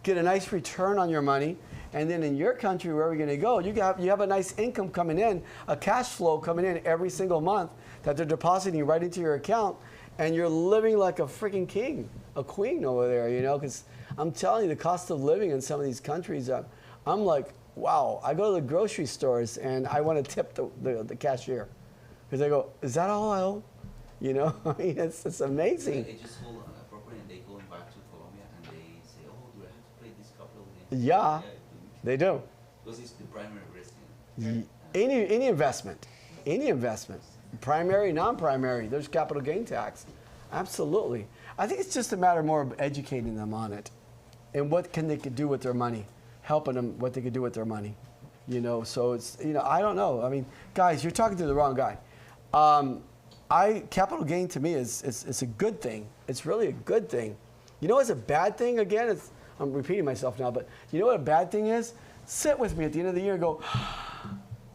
get a nice return on your money, and then in your country, wherever you're gonna go, you have a nice income coming in, a cash flow coming in every single month that they're depositing right into your account, and you're living like a freaking king, a queen over there, you know, because I'm telling you, the cost of living in some of these countries, I'm like, wow, I go to the grocery stores and I want to tip the cashier. Because I go, is that all I owe? You know, I mean, it's amazing. They just hold a property and they go back to Colombia and they say, oh, do I have to pay this couple of days? Yeah, they do. Because it's the primary residence. Any investment, primary, non-primary, there's capital gain tax. Absolutely. I think it's just a matter more of educating them on it and what can they could do with their money, helping them what they could do with their money. You know, so it's, you know, I don't know. I mean, guys, you're talking to the wrong guy. Capital gain to me is a good thing. It's really a good thing. You know what's a bad thing? Again, I'm repeating myself now, but you know what a bad thing is? Sit with me at the end of the year and go,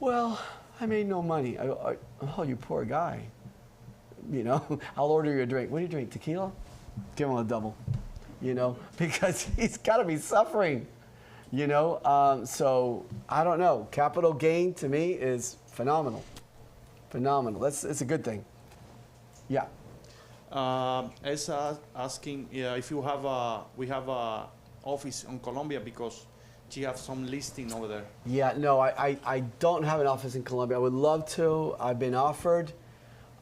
well, I made no money. I go, oh, you poor guy. You know, I'll order you a drink. What do you drink? Tequila? Give him a double. You know, because he's got to be suffering. You know, so I don't know. Capital gain to me is phenomenal. Phenomenal. It's a good thing. Yeah. Elsa asking if you have we have a office in Colombia because she have some listing over there. Yeah, no, I don't have an office in Colombia. I would love to. I've been offered.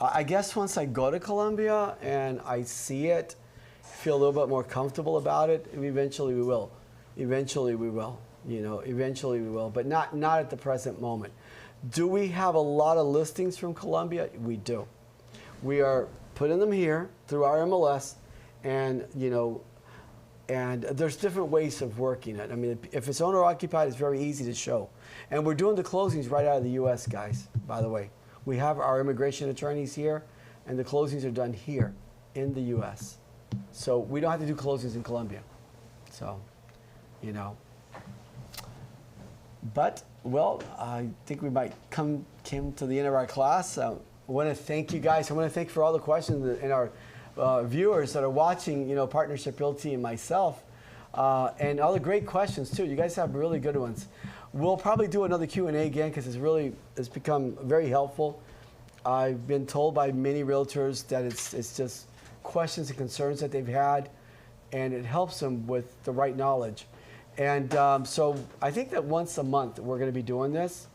I guess once I go to Colombia and I see it, feel a little bit more comfortable about it, eventually we will. Eventually we will. You know, eventually we will, but not at the present moment. Do we have a lot of listings from Colombia? We do. We are putting them here through our MLS, and you know, and there's different ways of working it. I mean, if it's owner occupied, it's very easy to show. And we're doing the closings right out of the U.S., guys, by the way. We have our immigration attorneys here, and the closings are done here in the U.S. So we don't have to do closings in Colombia. So, you know. But, well, I think we might came to the end of our class. I want to thank you guys. I want to thank for all the questions and our viewers that are watching, you know, Partnership Realty and myself, and all the great questions too. You guys have really good ones. We'll probably do another Q&A again because it's become very helpful. I've been told by many realtors that it's just questions and concerns that they've had, and it helps them with the right knowledge. And so I think that once a month we're going to be doing this.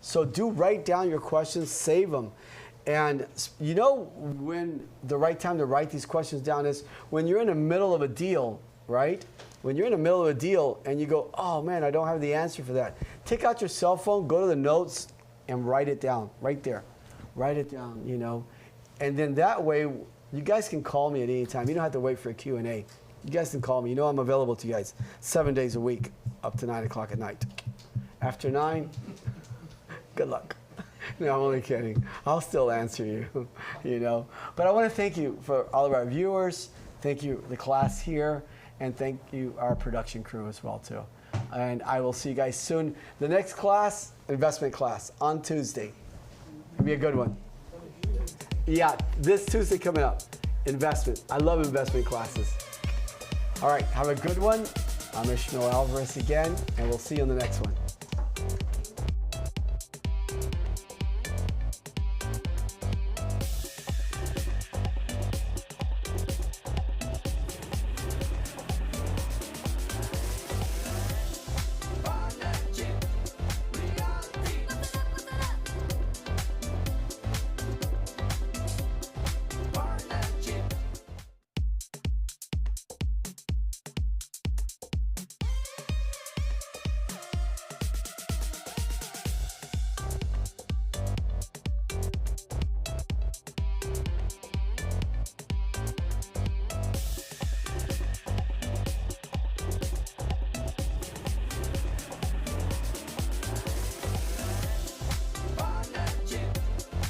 So do write down your questions, save them. And you know when the right time to write these questions down is when you're in the middle of a deal, right? When you're in the middle of a deal and you go, oh man, I don't have the answer for that. Take out your cell phone, go to the notes, and write it down right there. Write it down, you know. And then that way, you guys can call me at any time. You don't have to wait for a Q&A. You guys can call me. You know I'm available to you guys 7 days a week up to 9 o'clock at night. After 9, good luck. No, I'm only kidding. I'll still answer you, you know. But I want to thank you for all of our viewers. Thank you, the class here. And thank you, our production crew as well, too. And I will see you guys soon. The next class, investment class, on Tuesday. It'll be a good one. Yeah, this Tuesday coming up, investment. I love investment classes. All right, have a good one. I'm Ismael Alvarez again, and we'll see you on the next one.